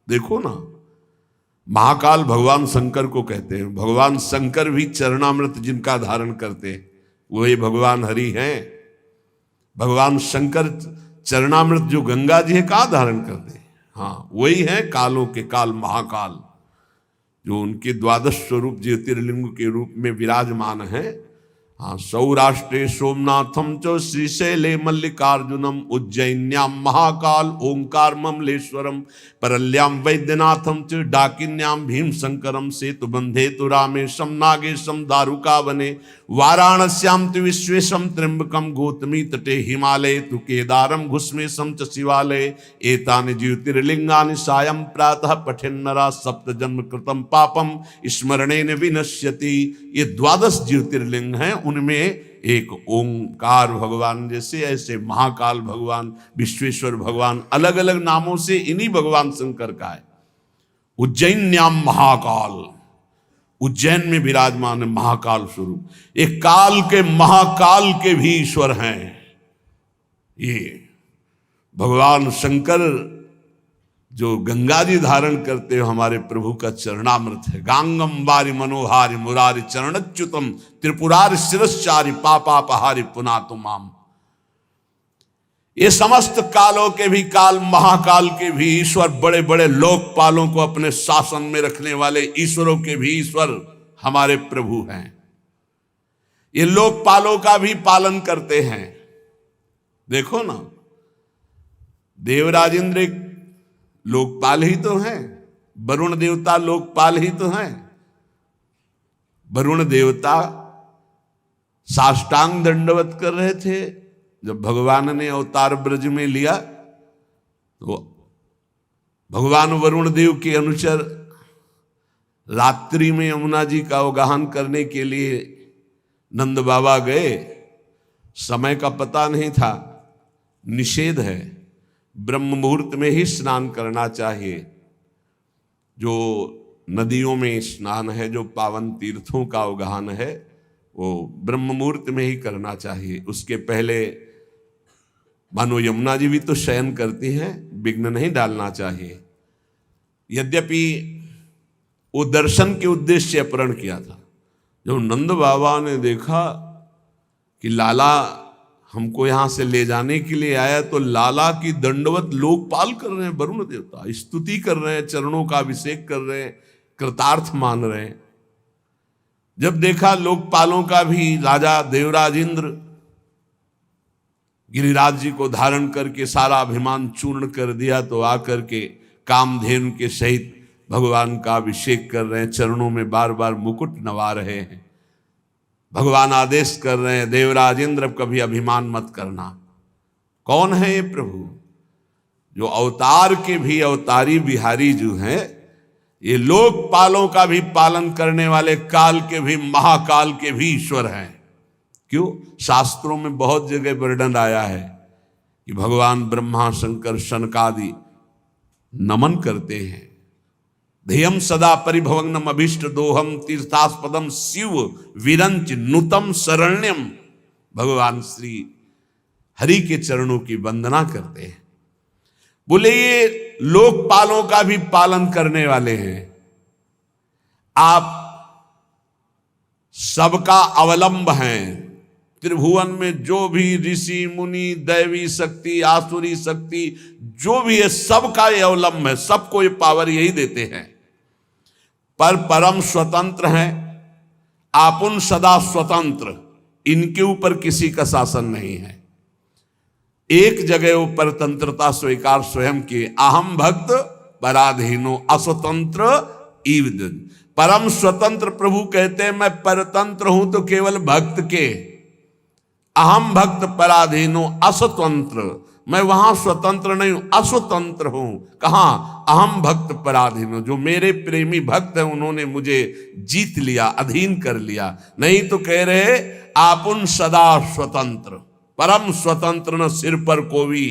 देखो ना, महाकाल भगवान शंकर को कहते हैं। भगवान शंकर भी चरणामृत जिनका धारण करते हैं वही भगवान हरि हैं। भगवान शंकर चरणामृत जो गंगा जी है कहाँ धारण करते हैं? हाँ, वही है कालों के काल महाकाल, जो उनके द्वादश स्वरूप ज्योतिर्लिंग के रूप में विराजमान है। हाँ, सौराष्ट्रे सोमनाथम च श्रीशैले मल्लिकार्जुनम, उज्जैन्याम महाकाल ओंकार ममलेश्वरम, परल्याम वैद्यनाथम च डाकिन्याम भीमशंकरम, सेतुबंधे तु रामेशम नागेशम दारुकावने, वाराणस्याम तु विश्वेशम त्र्यंबकम, गौतमी तटे हिमालय तु केदारम घुस्मेशम च शिवालय, एतानि ज्योतिर्लिंगानि सायं प्रातः पठेन्नरा, सप्त जन्म कृतम पापम स्मरणेन विनश्यति। ये द्वादश ज्योतिर्लिंग हैं, उनमें एक ओंकार भगवान जैसे, ऐसे महाकाल भगवान, विश्वेश्वर भगवान, अलग अलग नामों से इन्हीं भगवान शंकर का है। उज्जैन्याम महाकाल, उज्जैन में विराजमान है महाकाल स्वरूप। एक काल के महाकाल के भी ईश्वर हैं ये भगवान शंकर। जो गंगा जी धारण करते हो हमारे प्रभु का चरणामृत है। गांगम वारि मनोहारि मुरारि चरणच्युतम, त्रिपुरारि शिरश्चारि पापापहारि पुनातु माम। ये समस्त कालों के भी काल, महाकाल के भी ईश्वर, बड़े बड़े लोकपालों को अपने शासन में रखने वाले ईश्वरों के भी ईश्वर हमारे प्रभु हैं। ये लोकपालों का भी पालन करते हैं। देखो ना, देवराज इंद्र एक लोकपाल ही तो हैं, वरुण देवता लोकपाल ही तो हैं। वरुण देवता साष्टांग दंडवत कर रहे थे जब भगवान ने अवतार ब्रज में लिया। तो भगवान वरुण देव के अनुचर रात्रि में यमुना जी का अवगाहन करने के लिए नंद बाबा गए। समय का पता नहीं था, निषेध है, ब्रह्म मुहूर्त में ही स्नान करना चाहिए। जो नदियों में स्नान है, जो पावन तीर्थों का अवगाहन है, वो ब्रह्म मुहूर्त में ही करना चाहिए। उसके पहले मानो यमुना जी भी तो शयन करती हैं, विघ्न नहीं डालना चाहिए। यद्यपि वो दर्शन के उद्देश्य से अपहरण किया था। जब नंद बाबा ने देखा कि लाला हमको यहां से ले जाने के लिए आया, तो लाला की दंडवत लोकपाल कर रहे हैं वरुण देवता, स्तुति कर रहे हैं, चरणों का अभिषेक कर रहे हैं, कृतार्थ मान रहे हैं। जब देखा लोकपालों का भी राजा देवराज इंद्र गिरिराज जी को धारण करके सारा अभिमान चूर्ण कर दिया, तो आकर के कामधेनु के सहित भगवान का अभिषेक कर रहे हैं, चरणों में बार बार मुकुट नवा रहे हैं। भगवान आदेश कर रहे हैं, देवराज इंद्र कभी अभिमान मत करना। कौन है ये प्रभु? जो अवतार के भी अवतारी बिहारी जो हैं, ये लोकपालों का भी पालन करने वाले, काल के भी महाकाल के भी ईश्वर हैं। क्यों? शास्त्रों में बहुत जगह वर्णन आया है कि भगवान ब्रह्मा शंकर शनकादि नमन करते हैं। ध्येयम सदा परिभवग्नम अभीष्ट दोहम, तीर्थास्पदम शिव विरंच नुतम शरण्यम। भगवान श्री हरि के चरणों की वंदना करते हैं। बोले ये लोकपालों का भी पालन करने वाले हैं। आप सबका अवलंब हैं। त्रिभुवन में जो भी ऋषि मुनि, दैवी शक्ति, आसुरी शक्ति, जो भी है, सबका ये अवलंब है। सबको ये पावर यही देते हैं। पर परम स्वतंत्र हैं। आपुन सदा स्वतंत्र, इनके ऊपर किसी का शासन नहीं है। एक जगह वो परतंत्रता स्वीकार स्वयं की, अहम भक्त पराधीनो अस्वतंत्र ईव। परम स्वतंत्र प्रभु कहते हैं मैं परतंत्र हूं तो केवल भक्त के, अहम भक्त पराधीनो असतंत्र, मैं वहां स्वतंत्र नहीं हूं, असतंत्र हूं। कहां? अहम भक्त पराधीनो, जो मेरे प्रेमी भक्त हैं उन्होंने मुझे जीत लिया, अधीन कर लिया। नहीं तो कह रहे आपुन सदा स्वतंत्र, परम स्वतंत्र न सिर पर कोई,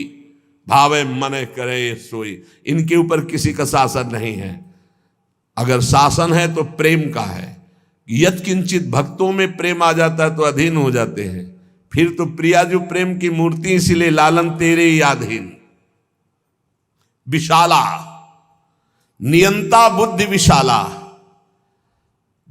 भावे मने करे सोई। इनके ऊपर किसी का शासन नहीं है। अगर शासन है तो प्रेम का है। यत्किंचित भक्तों में प्रेम आ जाता है तो अधीन हो जाते हैं। फिर तो प्रिया जो प्रेम की मूर्ति, इसलिए लालन तेरे ही अधीन। विशाला, नियंता बुद्धि विशाला,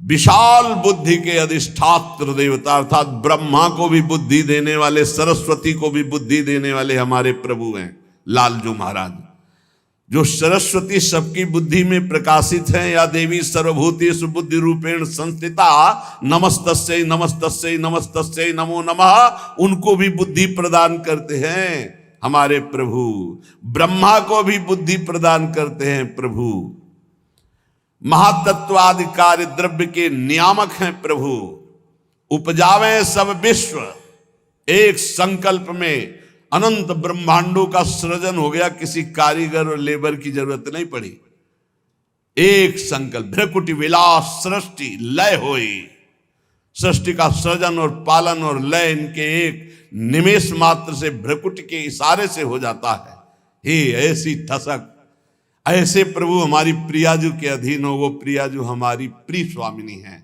विशाल बुद्धि के अधिष्ठात्र देवता अर्थात ब्रह्मा को भी बुद्धि देने वाले, सरस्वती को भी बुद्धि देने वाले हमारे प्रभु हैं लालजू महाराज। जो सरस्वती सबकी बुद्धि में प्रकाशित है, या देवी सर्वभूतेषु बुद्धि रूपेण संस्थिता नमस्तस्यै नमस्तस्यै नमस्तस्यै नमो नमः, उनको भी बुद्धि प्रदान करते हैं हमारे प्रभु। ब्रह्मा को भी बुद्धि प्रदान करते हैं प्रभु। महातत्वादि कार्य द्रव्य के नियामक हैं प्रभु। उपजावे सब विश्व, एक संकल्प में अनंत ब्रह्मांडों का सृजन हो गया, किसी कारीगर और लेबर की जरूरत नहीं पड़ी। एक संकल्प, भ्रकुटी विलास सृष्टि लय होई। सृष्टि का सृजन और पालन और लय इनके एक निमेष मात्र से, भ्रकुटी के इशारे से हो जाता है। हे ऐसी ठसक, ऐसे प्रभु हमारी प्रियाजू के अधीन हो। वो प्रियाजू हमारी प्रिय स्वामिनी है,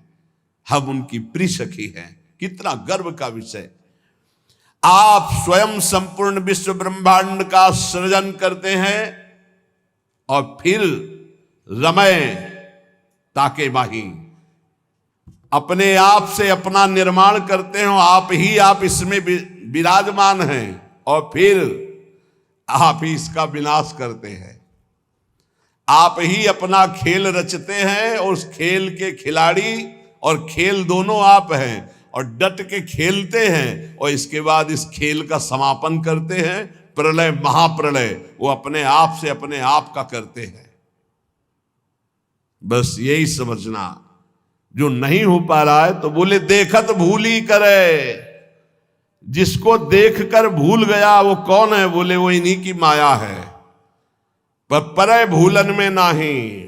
हम उनकी प्रिय सखी हैं। कितना गर्व का विषय। आप स्वयं संपूर्ण विश्व ब्रह्मांड का सृजन करते हैं और फिर रमय ताके माही, अपने आप से अपना निर्माण करते हो। आप इसमें विराजमान हैं और फिर आप ही इसका विनाश करते हैं। आप ही अपना खेल रचते हैं और उस खेल के खिलाड़ी और खेल दोनों आप हैं, और डट के खेलते हैं और इसके बाद इस खेल का समापन करते हैं। प्रलय, महाप्रलय वो अपने आप से अपने आप का करते हैं। बस यही समझना। जो नहीं हो पा रहा है तो बोले देखत भूली करे। जिसको देखकर भूल गया वो कौन है? बोले वो इन्हीं की माया है। पर परय भूलन में नहीं,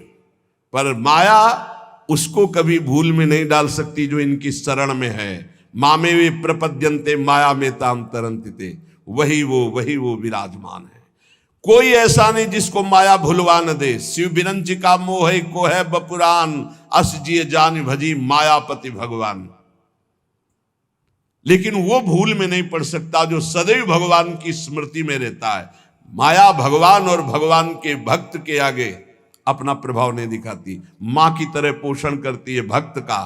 पर माया उसको कभी भूल में नहीं डाल सकती जो इनकी शरण में है। मामे वे प्रपद्यन्ते माया में ताम तरंतिते, वही वो विराजमान है। कोई ऐसा नहीं जिसको माया भुलवा न दे। शिव बिरंची का मोह को है बपुरान, अस जिय जान भजी मायापति भगवान। लेकिन वो भूल में नहीं पड़ सकता जो सदैव भगवान की स्मृति में रहता है। माया भगवान और भगवान के भक्त के आगे अपना प्रभाव नहीं दिखाती। मां की तरह पोषण करती है भक्त का,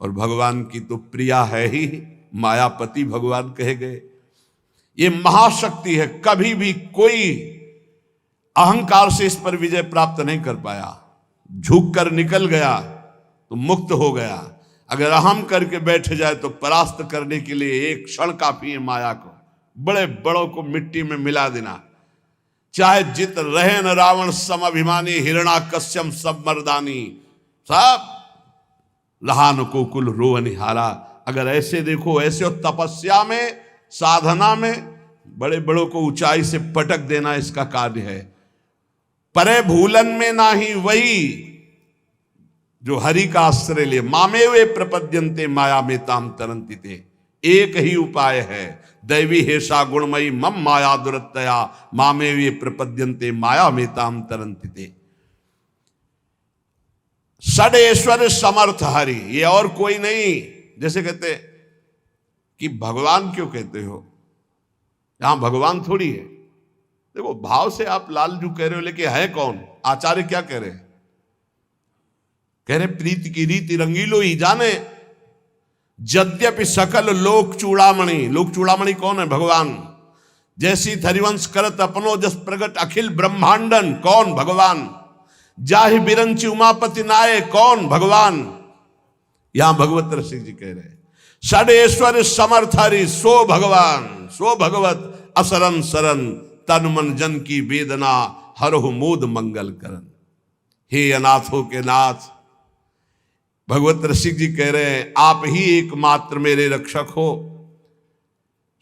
और भगवान की तो प्रिया है ही, मायापति भगवान कहे गए। ये महाशक्ति है। कभी भी कोई अहंकार से इस पर विजय प्राप्त नहीं कर पाया। झुक कर निकल गया तो मुक्त हो गया। अगर अहम करके बैठ जाए तो परास्त करने के लिए एक क्षण काफी है माया को। बड़े बड़ों को मिट्टी में मिला देना। चाहे जित रहे न रावण सम अभिमानी, हिरणा कश्यम सब मर्दानी, सब लहान को कुल रो निहारा। अगर ऐसे देखो, ऐसे और तपस्या में, साधना में बड़े बड़ों को ऊंचाई से पटक देना इसका कार्य है। परे भूलन में नाही, वही जो हरि का आश्रय ले। मामे वे प्रपद्यन्ते माया में ताम तरंतिते। एक ही उपाय है, दैवी हेषा गुणमयी मम माया दुरत्तया मामे वे प्रपद्यन्ते माया में ताम तरंतिते। षडेश्वर समर्थ हरि, ये और कोई नहीं। जैसे कहते कि भगवान क्यों कहते हो, यहां भगवान थोड़ी है। देखो भाव से आप लालजू कह रहे हो, लेकिन है कौन? आचार्य क्या कह रहे हैं? कह रहे प्रीति की रीति रंगीलो ही जाने, यद्यपि सकल लोक चूड़ामणि। लोक चूड़ामणि कौन है? भगवान। जैसी हरिवंश करत अपनो जस प्रगट अखिल ब्रह्मांडन, कौन? भगवान। जाहि बिरंची उमापति नाये, कौन? भगवान। यहां भगवत रसिक जी कह रहे षडेश्वर समर्थ हरि, सो भगवान, सो भगवत असरन सरन, तन मन जन की वेदना हरहु मोद मंगल करन। हे अनाथों के नाथ, भगवत रसिक जी कह रहे हैं, आप ही एकमात्र मेरे रक्षक हो।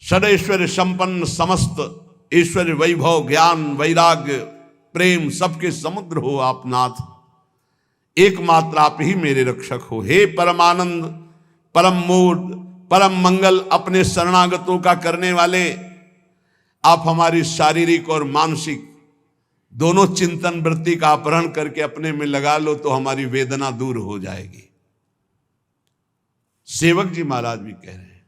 षडैश्वर्य संपन्न, समस्त ऐश्वर्य, वैभव, ज्ञान, वैराग्य, प्रेम, सबके समुद्र हो आप नाथ। एकमात्र आप ही मेरे रक्षक हो। हे परमानंद, परम मोद, परम मंगल, अपने शरणागतों का करने वाले, आप हमारी शारीरिक और मानसिक दोनों चिंतन वृत्ति का अपहरण करके अपने में लगा लो तो हमारी वेदना दूर हो जाएगी। सेवक जी महाराज भी कह रहे हैं,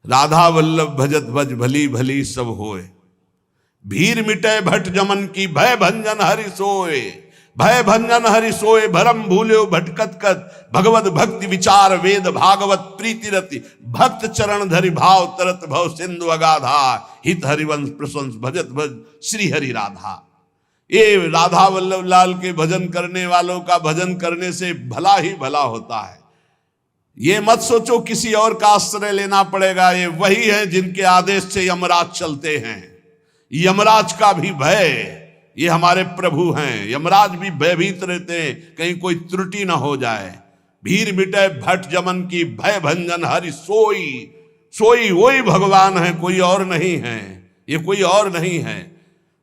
राधा वल्लभ भजत भज भली भली सब होए, भीर मिटे भट जमन की भय भंजन हरि सोए, भय भंजन हरि सोए, भरम भूल्यो भटकत कत, भगवत भक्ति विचार वेद भागवत प्रीति रति, भक्त चरण धरि भाव तरत भव सिंधु अगाधा, हित हरिवंश प्रशंस भजत भज श्री हरि राधा। ये राधा वल्लभ लाल के भजन करने वालों का भजन करने से भला ही भला होता है। ये मत सोचो किसी और का आश्रय लेना पड़ेगा, ये वही है जिनके आदेश से यमराज चलते हैं। यमराज का भी भय, ये हमारे प्रभु हैं। यमराज भी भयभीत रहते हैं कहीं कोई त्रुटि ना हो जाए। भीर मिटे भट जमन की भय भंजन हरि सोई, सोई वही भगवान है, कोई और नहीं है, ये कोई और नहीं है।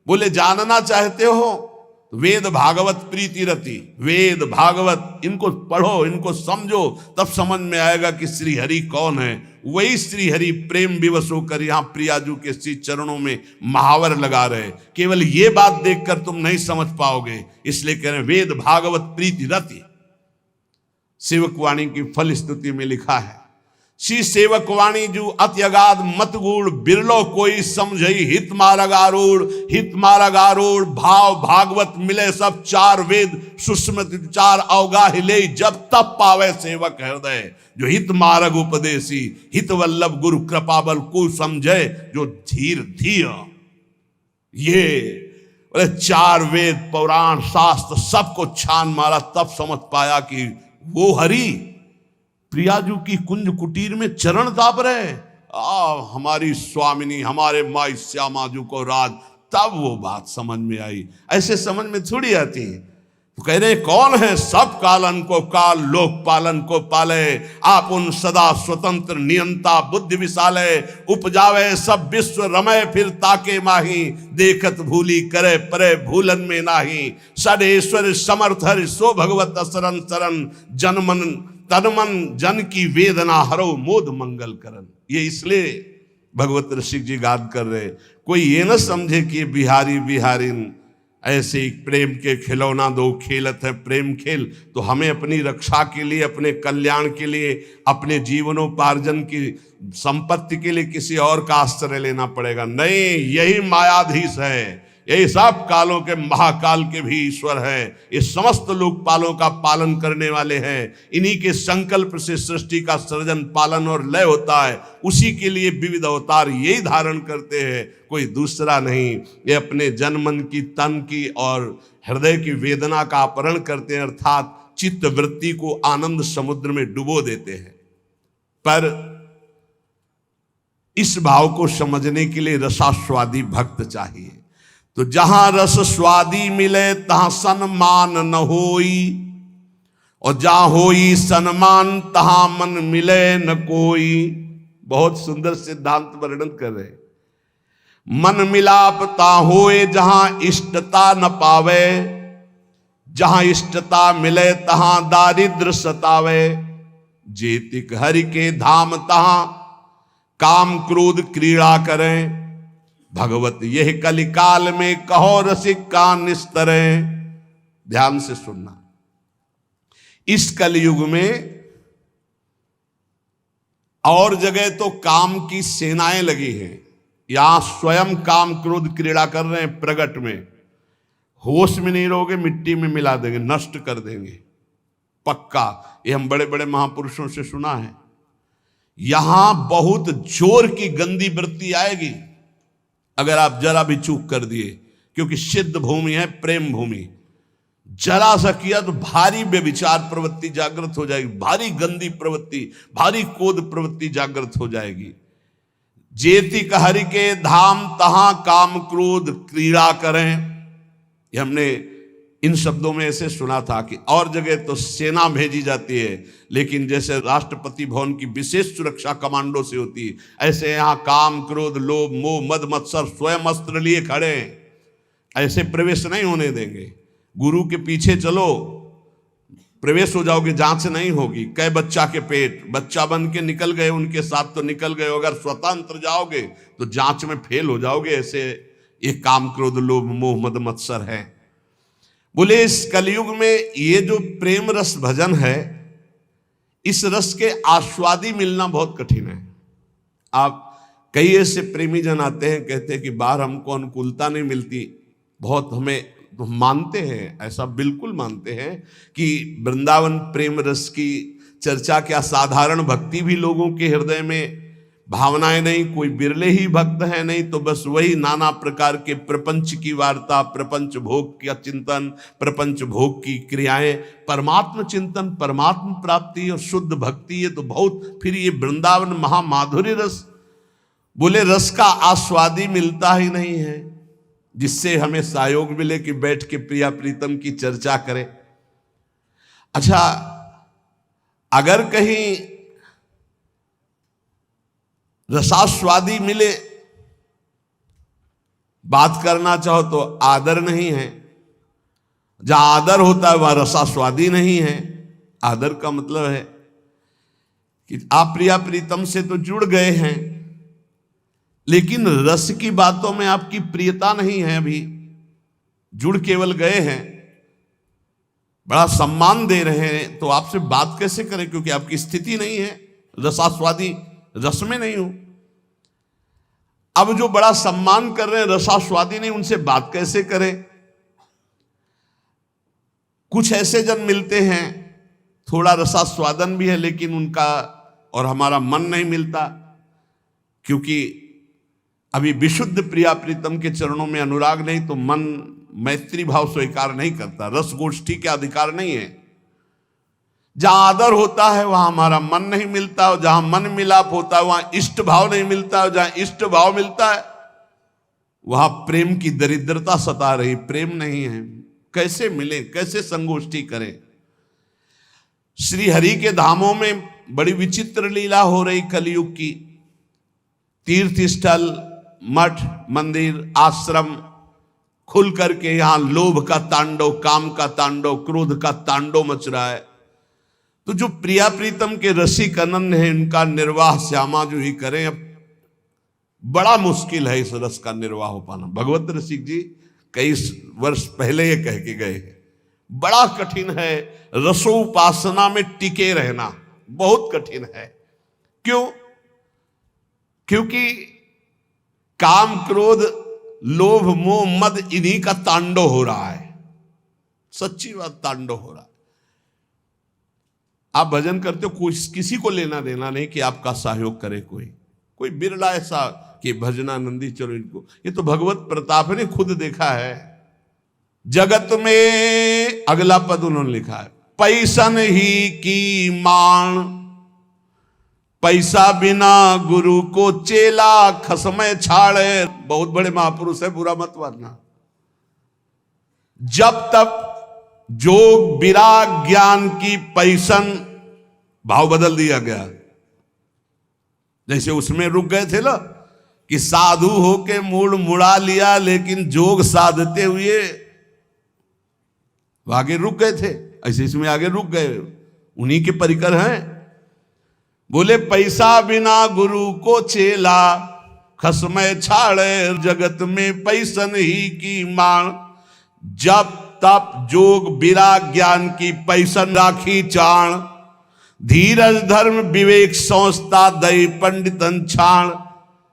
बोले जानना चाहते हो वेद भागवत प्रीति रति, वेद भागवत इनको पढ़ो, इनको समझो, तब समझ में आएगा कि श्री हरि कौन है। वही श्री हरि प्रेम विवश होकर यहाँ प्रियाजू के श्री चरणों में महावर लगा रहे। केवल ये बात देखकर तुम नहीं समझ पाओगे, इसलिए कह रहे वेद भागवत प्रीति रति। सेवक वाणी की फल स्तुति में लिखा है, श्री सेवक वाणी जू अति अगाध मत गूढ़, बिरलो कोई समझई हित मार्गारूढ़, हित मार्गारूढ़ भाव भागवत मिले सब, चार वेद सुस्मृत चार अवगाह ले, जब तब पावे सेवक हृदय, जो हित मार्ग उपदेशी, हित वल्लभ गुरु कृपा बल को समझे, जो धीर धीर। ये बोले चार वेद पुराण शास्त्र सबको छान मारा, तब समझ पाया कि वो हरि प्रियाजू की कुंज कुटीर में चरण दाब रहे, हमारी स्वामिनी, हमारे माई श्यामाजू को राज। तब वो बात समझ में आई, ऐसे समझ में थोड़ी आती है। तो कह रहे कौन है सब कालन को काल, लोक पालन को पाले, आप उन सदा स्वतंत्र नियंता, बुद्धि विशाले, उपजावे सब विश्व रमय, फिर ताके माही, देखत भूली करे परे भूलन में नाही, षडैश्वर्य समर्थ हरि सो भगवत शरण शरण, जनमन तनमन जन की वेदना हरो मोद मंगल करन। ये इसलिए भगवत रसिक जी गाद कर रहे, कोई ये न समझे कि बिहारी बिहारिन ऐसे ही प्रेम के खिलौना दो खेलत है प्रेम खेल, तो हमें अपनी रक्षा के लिए, अपने कल्याण के लिए, अपने जीवनोपार्जन की संपत्ति के लिए किसी और का आश्रय लेना पड़ेगा। नहीं, यही मायाधीश है, यही सब कालों के महाकाल के भी ईश्वर है, ये समस्त लोकपालों का पालन करने वाले हैं। इन्हीं के संकल्प से सृष्टि का सृजन, पालन और लय होता है। उसी के लिए विविध अवतार यही धारण करते हैं, कोई दूसरा नहीं। ये अपने जन मन की, तन की और हृदय की वेदना का अपहरण करते हैं, अर्थात चित्त वृत्ति को आनंद समुद्र में डुबो देते हैं। पर इस भाव को समझने के लिए रसास्वादी भक्त चाहिए। तो जहां रस स्वादी मिले तहां सन्मान न होई, और जहां होई सन्मान तहां मन मिले न कोई। बहुत सुंदर सिद्धांत वर्णन कर रहे। मन मिलाप ता होए जहां इष्टता न पावे, जहां इष्टता मिले तहां दारिद्र सतावे, जेतिक हरि के धाम तहां काम क्रोध क्रीड़ा करें, भगवत यह कलिकाल में कहो रसिक का निस्तरे। ध्यान से सुनना, इस कलयुग में और जगह तो काम की सेनाएं लगी हैं, यहां स्वयं काम क्रोध क्रीड़ा कर रहे हैं प्रगट में। होश में नहीं रहोगे मिट्टी में मिला देंगे, नष्ट कर देंगे पक्का। ये हम बड़े बड़े महापुरुषों से सुना है। यहां बहुत जोर की गंदी वृत्ति आएगी अगर आप जरा भी चूक कर दिए, क्योंकि सिद्ध भूमि है, प्रेम भूमि। जरा सा किया तो भारी व्यभिचार प्रवृत्ति जागृत हो जाएगी, भारी गंदी प्रवृत्ति, भारी क्रोध प्रवृत्ति जागृत हो जाएगी। जेतिक हरि के धाम तहां काम क्रोध क्रीड़ा करें, ये हमने इन शब्दों में ऐसे सुना था कि और जगह तो सेना भेजी जाती है, लेकिन जैसे राष्ट्रपति भवन की विशेष सुरक्षा कमांडो से होती है, ऐसे यहाँ काम क्रोध लोभ मोह मद मत्सर स्वयं अस्त्र लिए खड़े हैं, ऐसे प्रवेश नहीं होने देंगे। गुरु के पीछे चलो, प्रवेश हो जाओगे, जांच नहीं होगी। कै बच्चा के पेट, बच्चा बन के निकल गए, उनके साथ तो निकल गए, अगर स्वतंत्र जाओगे तो जांच में फेल हो जाओगे। ऐसे ये काम क्रोध लोभ मोह मद मत्सर है। बोले इस कलयुग में ये जो प्रेम रस भजन है, इस रस के आस्वादी मिलना बहुत कठिन है। आप कई ऐसे प्रेमी जन आते हैं, कहते हैं कि बाहर हमको अनुकूलता नहीं मिलती, बहुत हमें तो मानते हैं, ऐसा बिल्कुल मानते हैं कि वृंदावन प्रेम रस की चर्चा क्या साधारण भक्ति भी लोगों के हृदय में भावनाएं नहीं, कोई बिरले ही भक्त हैं, नहीं तो बस वही नाना प्रकार के प्रपंच की वार्ता, प्रपंच भोग का चिंतन, प्रपंच भोग की क्रियाएं, परमात्म चिंतन, परमात्म प्राप्ति और शुद्ध भक्ति, ये तो बहुत, फिर ये वृंदावन महामाधुर्य रस, बोले रस का आस्वादी मिलता ही नहीं है जिससे हमें सहयोग मिले कि बैठ के प्रिया प्रीतम की चर्चा करें। अच्छा, अगर कहीं रसास्वादी मिले, बात करना चाहो तो आदर नहीं है, जहां आदर होता है वहां रसास्वादी नहीं है। आदर का मतलब है कि आप प्रिया प्रीतम से तो जुड़ गए हैं, लेकिन रस की बातों में आपकी प्रियता नहीं है, अभी जुड़ केवल गए हैं, बड़ा सम्मान दे रहे हैं, तो आपसे बात कैसे करें, क्योंकि आपकी स्थिति नहीं है, रसास्वादी रस में नहीं हो। अब जो बड़ा सम्मान कर रहे हैं, रसास्वादी नहीं, उनसे बात कैसे करें। कुछ ऐसे जन मिलते हैं, थोड़ा रसास्वादन भी है, लेकिन उनका और हमारा मन नहीं मिलता, क्योंकि अभी विशुद्ध प्रिया प्रीतम के चरणों में अनुराग नहीं, तो मन मैत्री भाव स्वीकार नहीं करता, रस गोष्ठी के अधिकार नहीं है। जहां आदर होता है वहां हमारा मन नहीं मिलता, और जहां मन मिलाप होता है वहां इष्ट भाव नहीं मिलता, और जहां इष्ट भाव मिलता है वहां प्रेम की दरिद्रता सता रही, प्रेम नहीं है। कैसे मिले, कैसे संगोष्ठी करें। श्री हरि के धामों में बड़ी विचित्र लीला हो रही कलयुग की। तीर्थ स्थल, मठ, मंदिर, आश्रम खुल करके यहां लोभ का तांडव, काम का तांडव, क्रोध का तांडव मच रहा है। तो जो प्रिया प्रीतम के रसिक अनन्य है, इनका निर्वाह श्यामा जो ही करें, अब बड़ा मुश्किल है इस रस का निर्वाह हो पाना। भगवत रसिक जी कई वर्ष पहले ये कह के गए हैं, बड़ा कठिन है रसोपासना में टिके रहना, बहुत कठिन है। क्यों? क्योंकि काम क्रोध लोभ मोह मद इन्हीं का तांडव हो रहा है, सच्ची बात, तांडव हो रहा है। आप भजन करते हो, कोई किसी को लेना देना नहीं कि आपका सहयोग करे, कोई बिरला ऐसा कि भजनानंदी चलो इनको, ये तो भगवत प्रताप ने खुद देखा है। जगत में अगला पद उन्होंने लिखा है, पैसन ही की माण, पैसा बिना गुरु को चेला खसमय छाड़े। बहुत बड़े महापुरुष है, बुरा मत मानना। जब तक जोग विराग ज्ञान की पैसन, भाव बदल दिया गया, जैसे उसमें रुक गए थे ना कि साधु होके मूड मुड़ा लिया, लेकिन जोग साधते हुए आगे रुक गए थे, ऐसे इसमें आगे रुक गए, उन्हीं के परिकर हैं। बोले पैसा बिना गुरु को चेला खसमय छाड़े, जगत में पैसन ही की माण, जब तप जोग विराग ज्ञान की पैसन राखी चाण, धीरज धर्म विवेक संस्था दई पंडितन छाण,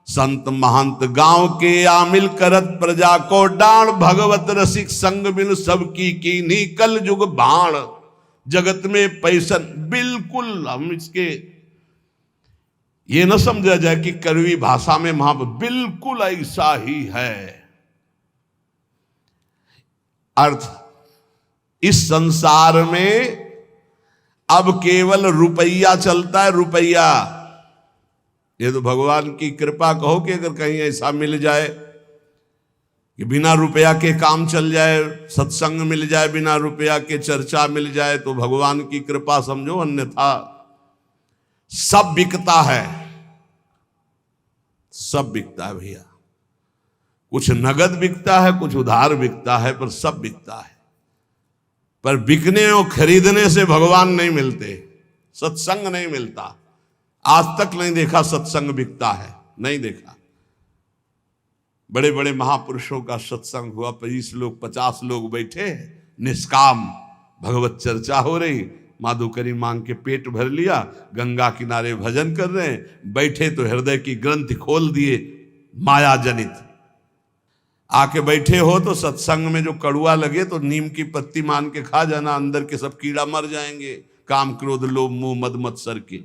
संत महंत गांव के आमिल करत प्रजा को डाण, भगवत रसिक संग बिन सबकी कीन्ही कल जुग बाण। जगत में पैसन, बिल्कुल हम इसके ये न समझा जाए कि कड़वी भाषा में बिल्कुल ऐसा ही है अर्थ। इस संसार में अब केवल रुपया चलता है, रुपया। ये तो भगवान की कृपा कहो कि अगर कहीं ऐसा मिल जाए कि बिना रुपया के काम चल जाए, सत्संग मिल जाए, बिना रुपया के चर्चा मिल जाए तो भगवान की कृपा समझो, अन्यथा सब बिकता है, सब बिकता है भैया। कुछ नगद बिकता है, कुछ उधार बिकता है, पर सब बिकता है। पर बिकने और खरीदने से भगवान नहीं मिलते, सत्संग नहीं मिलता। आज तक नहीं देखा सत्संग बिकता है, नहीं देखा। बड़े बड़े महापुरुषों का सत्संग हुआ, 20 लोग 50 लोग बैठे, निष्काम भगवत चर्चा हो रही, माधुकरी मांग के पेट भर लिया, गंगा किनारे भजन कर रहे हैं, बैठे तो हृदय की ग्रंथि खोल दिए माया जनित। आके बैठे हो तो सत्संग में जो कड़ुआ लगे तो नीम की पत्ती मान के खा जाना, अंदर के सब कीड़ा मर जाएंगे, काम क्रोध लोभ मोह मद मत्सर के।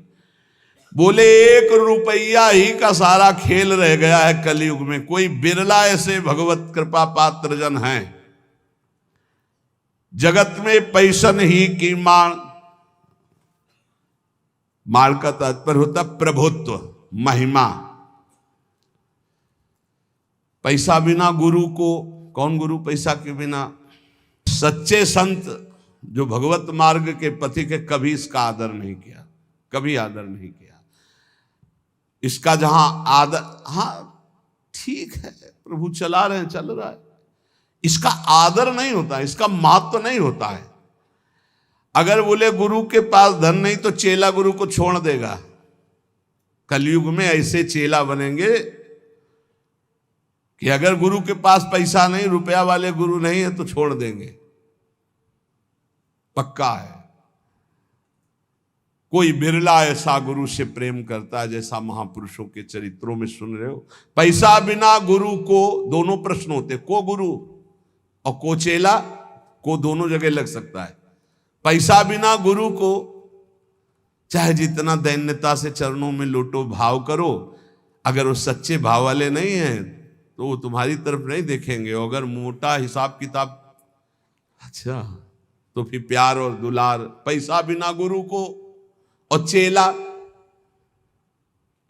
बोले 1 रुपया ही का सारा खेल रह गया है कलयुग में, कोई बिरला ऐसे भगवत कृपा पात्र जन हैं। जगत में पैसन ही की मांग, माल का तात्पर्य होता प्रभुत्व, महिमा। पैसा बिना गुरु को, कौन गुरु पैसा के बिना? सच्चे संत जो भगवत मार्ग के पथि के कभी इसका आदर नहीं किया, कभी आदर नहीं किया। इसका जहां आदर, हाँ ठीक है प्रभु चला रहे हैं, चल रहा है, इसका आदर नहीं होता, इसका महत्व नहीं होता है। अगर बोले गुरु के पास धन नहीं तो चेला गुरु को छोड़ देगा। कलयुग में ऐसे चेला बनेंगे कि अगर गुरु के पास पैसा नहीं, रुपया वाले गुरु नहीं है तो छोड़ देंगे, पक्का है। कोई बिरला ऐसा गुरु से प्रेम करता है जैसा महापुरुषों के चरित्रों में सुन रहे हो। पैसा बिना गुरु को, दोनों प्रश्न होते, को गुरु और को चेला, को दोनों जगह लग सकता है। पैसा बिना गुरु को, चाहे जितना दैन्यता से चरणों में लोटो भाव करो, अगर वो सच्चे भाव वाले नहीं हैं तो वो तुम्हारी तरफ नहीं देखेंगे। अगर मोटा हिसाब किताब, अच्छा तो फिर प्यार और दुलार। पैसा बिना गुरु को, और चेला,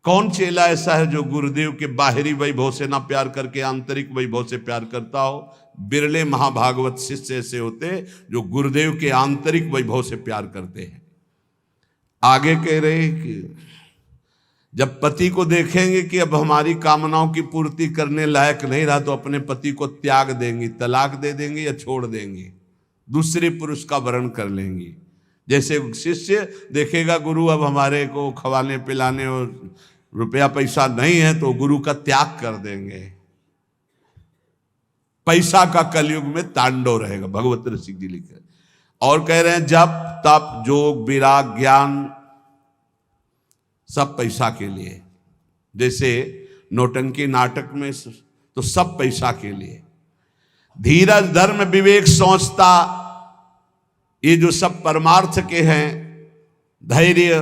कौन चेला ऐसा है जो गुरुदेव के बाहरी वैभव से ना प्यार करके आंतरिक वैभव से प्यार करता हो? बिरले महाभागवत शिष्य ऐसे होते जो गुरुदेव के आंतरिक वैभव से प्यार करते हैं। आगे कह रहे हैं कि जब पति को देखेंगे कि अब हमारी कामनाओं की पूर्ति करने लायक नहीं रहा तो अपने पति को त्याग देंगी, तलाक दे देंगे या छोड़ देंगी, दूसरे पुरुष का वरण कर लेंगी। जैसे शिष्य देखेगा गुरु अब हमारे को खवाने पिलाने और रुपया पैसा नहीं है तो गुरु का त्याग कर देंगे। पैसा का कलयुग में तांडव रहेगा, भगवत रसिक जी लिख रहे। और कह रहे हैं जप तप जोग विराग ज्ञान सब पैसा के लिए। जैसे नौटंकी नाटक में तो सब पैसा के लिए। धीरज धर्म विवेक सोचता, ये जो सब परमार्थ के हैं, धैर्य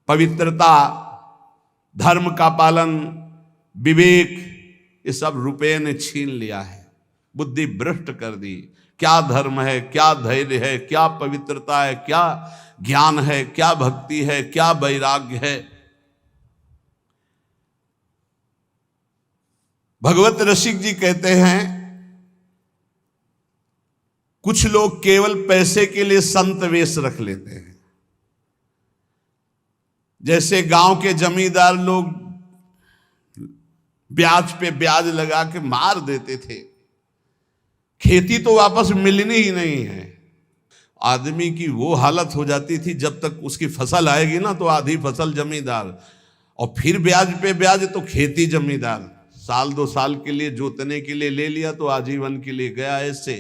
पवित्रता धर्म का पालन विवेक, ये सब रुपये ने छीन लिया है, बुद्धि भ्रष्ट कर दी। क्या धर्म है, क्या धैर्य है, क्या पवित्रता है, क्या ज्ञान है, क्या भक्ति है, क्या वैराग्य है। भगवत रसिक जी कहते हैं कुछ लोग केवल पैसे के लिए संत वेश रख लेते हैं। जैसे गांव के जमींदार लोग ब्याज पे ब्याज लगा के मार देते थे, खेती तो वापस मिलनी ही नहीं है। आदमी की वो हालत हो जाती थी, जब तक उसकी फसल आएगी ना तो आधी फसल जमींदार और फिर ब्याज पे ब्याज तो खेती जमींदार। साल 2 साल के लिए जोतने के लिए ले लिया तो आजीवन के लिए गया। ऐसे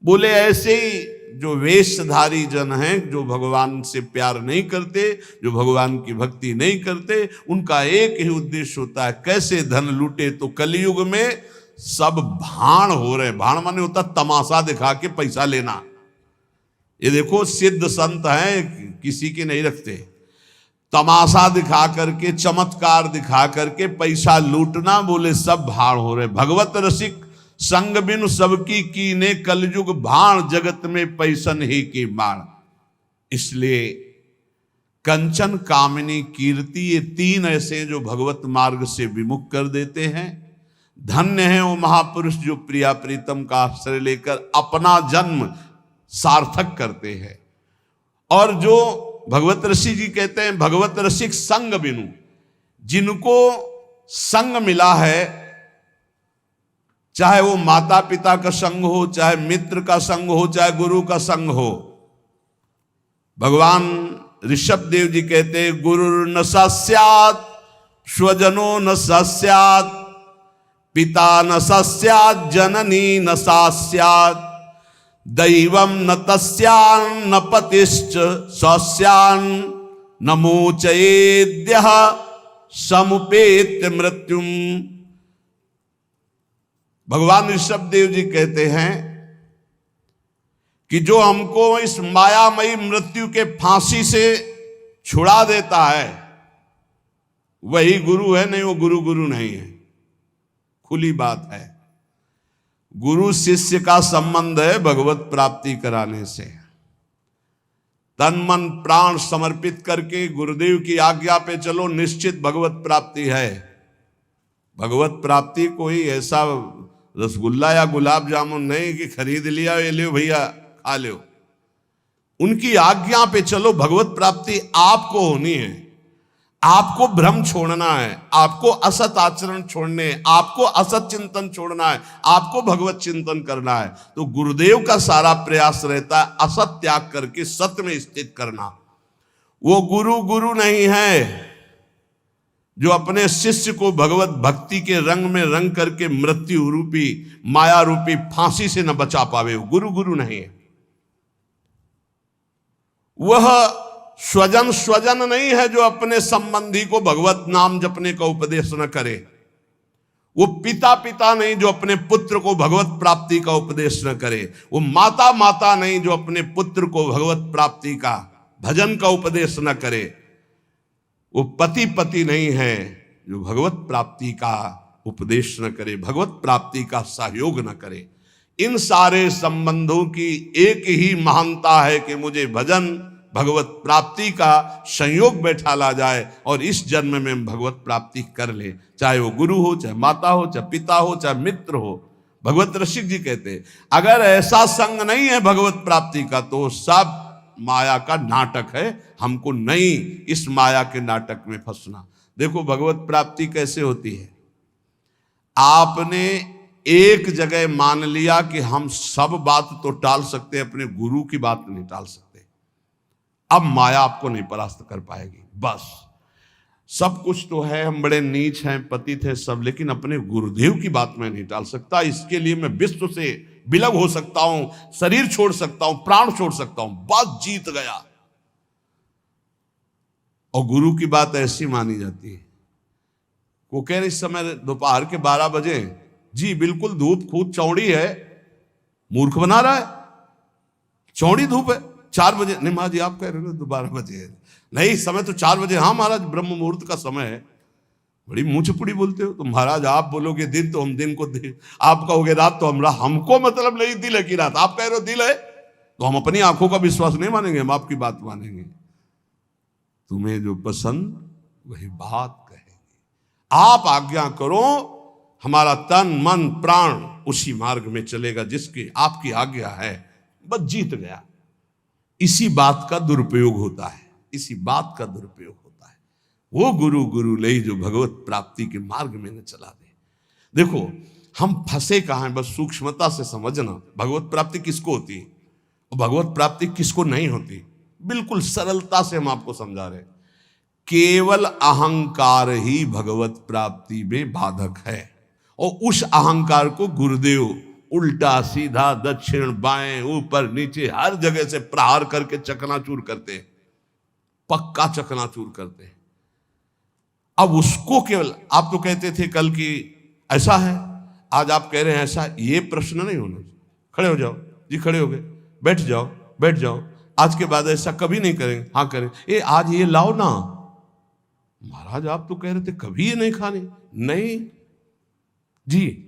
बोले ऐसे ही जो वेशधारी जन हैं, जो भगवान से प्यार नहीं करते, जो भगवान की भक्ति नहीं करते, उनका एक ही उद्देश्य होता है कैसे धन लूटे। तो कलयुग में सब भाण हो रहे। भाण माने होता तमाशा दिखा के पैसा लेना। ये देखो सिद्ध संत हैं, किसी के नहीं रखते, तमाशा दिखा करके चमत्कार दिखा करके पैसा लूटना। बोले सब भाण हो रहे। भगवत रसिक संग बिनु सबकी कीने, कलयुग भाण जगत में पैसन ही की बाण। इसलिए कंचन कामिनी कीर्ति, ये 3 ऐसे जो भगवत मार्ग से विमुख कर देते हैं। धन्य है वो महापुरुष जो प्रिया प्रीतम का आश्रय लेकर अपना जन्म सार्थक करते हैं। और जो भगवत ऋषि जी कहते हैं, भगवत रसिक संग बिनु, जिनको संग मिला है, चाहे वो माता पिता का संग हो, चाहे मित्र का संग हो, चाहे गुरु का संग हो। भगवान ऋषभ देव जी कहते हैं, गुरु न सस्यात् स्वजनो न सस्यात्, पिता न सस्यात् जननी न सस्यात्, दैवम न तस्यान् न पतिश्च सस्यान् न मोचयेद्यः समुपेत्य मृत्युम। भगवान ऋषभ देव जी कहते हैं कि जो हमको इस मायामयी मृत्यु के फांसी से छुड़ा देता है वही गुरु है, नहीं वो गुरु नहीं है। खुली बात है, गुरु शिष्य का संबंध है भगवत प्राप्ति कराने से। तन मन प्राण समर्पित करके गुरुदेव की आज्ञा पे चलो, निश्चित भगवत प्राप्ति है। भगवत प्राप्ति कोई ऐसा रसगुल्ला या गुलाब जामुन नहीं कि खरीद लिया, ये लो भैया खा लो। उनकी आज्ञा पे चलो, भगवत प्राप्ति आपको होनी है। आपको भ्रम छोड़ना है, आपको असत आचरण छोड़ने, आपको असत चिंतन छोड़ना है, आपको भगवत चिंतन करना है। तो गुरुदेव का सारा प्रयास रहता है असत त्याग करके सत्य में स्थित करना। वो गुरु नहीं है जो अपने शिष्य को भगवत भक्ति के रंग में रंग करके मृत्यु रूपी माया रूपी फांसी से न बचा पावे। वो गुरु नहीं है। वह स्वजन नहीं है जो अपने संबंधी को भगवत नाम जपने का उपदेश न करे। वो पिता नहीं जो अपने पुत्र को भगवत प्राप्ति का उपदेश न करे। वो माता नहीं जो अपने पुत्र को भगवत प्राप्ति का भजन का उपदेश न करे। वो पति नहीं है जो भगवत प्राप्ति का उपदेश न करे, भगवत प्राप्ति का सहयोग न करे। इन सारे संबंधों की एक ही महानता है कि मुझे भजन भगवत प्राप्ति का संयोग बैठा ला जाए और इस जन्म में भगवत प्राप्ति कर ले, चाहे वो गुरु हो, चाहे माता हो, चाहे पिता हो, चाहे मित्र हो। भगवत रसिक जी कहते हैं अगर ऐसा संग नहीं है भगवत प्राप्ति का तो सब माया का नाटक है, हमको नहीं इस माया के नाटक में फंसना। देखो भगवत प्राप्ति कैसे होती है। आपने एक जगह मान लिया कि हम सब बात तो टाल सकते हैं, अपने गुरु की बात नहीं टाल सकते। अब माया आपको नहीं परास्त कर पाएगी। बस सब कुछ तो है, हम बड़े नीच हैं, पतित हैं सब, लेकिन अपने गुरुदेव की बात मैं नहीं टाल सकता। इसके लिए मैं विश्व से विलग हो सकता हूं, शरीर छोड़ सकता हूं, प्राण छोड़ सकता हूं, बस जीत गया। और गुरु की बात ऐसी मानी जाती है। वो कह रहे इस समय दोपहर के 12 बजे, जी बिल्कुल धूप खूब चौड़ी है, मूर्ख बना रहा है, चौड़ी धूप है। 4 बजे नहीं महाराज जी आप कह रहे हो 12 बजे है, नहीं समय तो 4 बजे। हाँ महाराज ब्रह्म मुहूर्त का समय है। बड़ी मुंह चुपड़ी बोलते हो तो महाराज आप बोलोगे दिन तो हम दिन को दिन, आप कहोगे रात तो हमरा, हमको मतलब नहीं दिल है कि रात। आप कह रहे हो दिल है तो हम अपनी आंखों का विश्वास नहीं मानेंगे, हम आपकी बात मानेंगे। तुम्हें जो पसंद वही बात कहेंगे। आप आज्ञा करो, हमारा तन मन प्राण उसी मार्ग में चलेगा जिसकी आपकी आज्ञा है, बस जीत गया। इसी बात का दुरुपयोग होता है, इसी बात का दुरुपयोग होता है। वो गुरु ले जो भगवत प्राप्ति के मार्ग में न चला दे। देखो हम फंसे कहाँ हैं, बस सूक्ष्मता से समझना। भगवत प्राप्ति किसको होती है और भगवत प्राप्ति किसको नहीं होती, बिल्कुल सरलता से हम आपको समझा रहे। केवल अहंकार ही भगवत प्राप्ति में बाधक है और उस अहंकार को गुरुदेव उल्टा सीधा दक्षिण बाएं ऊपर नीचे हर जगह से प्रहार करके चकनाचूर करते हैं, पक्का चकनाचूर करते हैं। अब उसको केवल, आप तो कहते थे कल की ऐसा है, आज आप कह रहे हैं ऐसा, ये प्रश्न नहीं होना चाहिए। खड़े हो जाओ जी, खड़े हो गए, बैठ जाओ। आज के बाद ऐसा कभी नहीं करेंगे। हाँ करें, ये आज ये लाओ ना। महाराज आप तो कह रहे थे कभी ये नहीं खाने। नहीं जी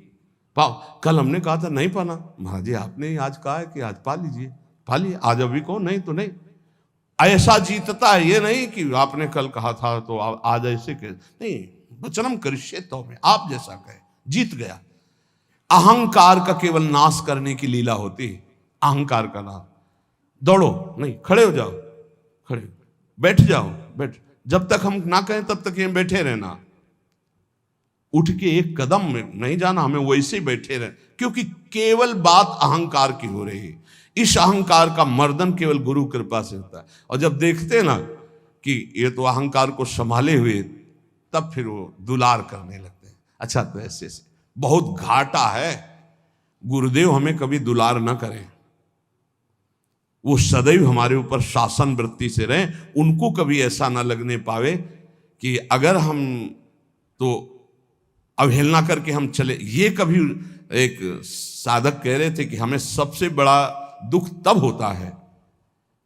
पाओ, कल हमने कहा था नहीं पाना। महाराज जी आपने आज कहा है कि आज पा लीजिए, पा लिए। आज अभी कहो नहीं तो नहीं। ऐसा जीतता है, ये नहीं कि आपने कल कहा था तो आज ऐसे कह नहीं। वचनम करिष्ये तो में, आप जैसा कहे जीत गया। अहंकार का केवल नाश करने की लीला होती है, अहंकार का नाश। दौड़ो नहीं, खड़े हो जाओ, खड़े बैठ जाओ, बैठ, जब तक हम ना कहें तब तक यहीं बैठे रहना, उठ के एक कदम में नहीं जाना, हमें वैसे ही बैठे रहे, क्योंकि केवल बात अहंकार की हो रही है। इस अहंकार का मर्दन केवल गुरु कृपा से होता है। और जब देखते हैं ना कि ये तो अहंकार को संभाले हुए, तब फिर वो दुलार करने लगते हैं। अच्छा, तो ऐसे से बहुत घाटा है, गुरुदेव हमें कभी दुलार ना करें, वो सदैव हमारे ऊपर शासन वृत्ति से रहें, उनको कभी ऐसा ना लगने पावे कि अगर हम तो अवहेलना करके हम चले। ये कभी एक साधक कह रहे थे कि हमें सबसे बड़ा दुख तब होता है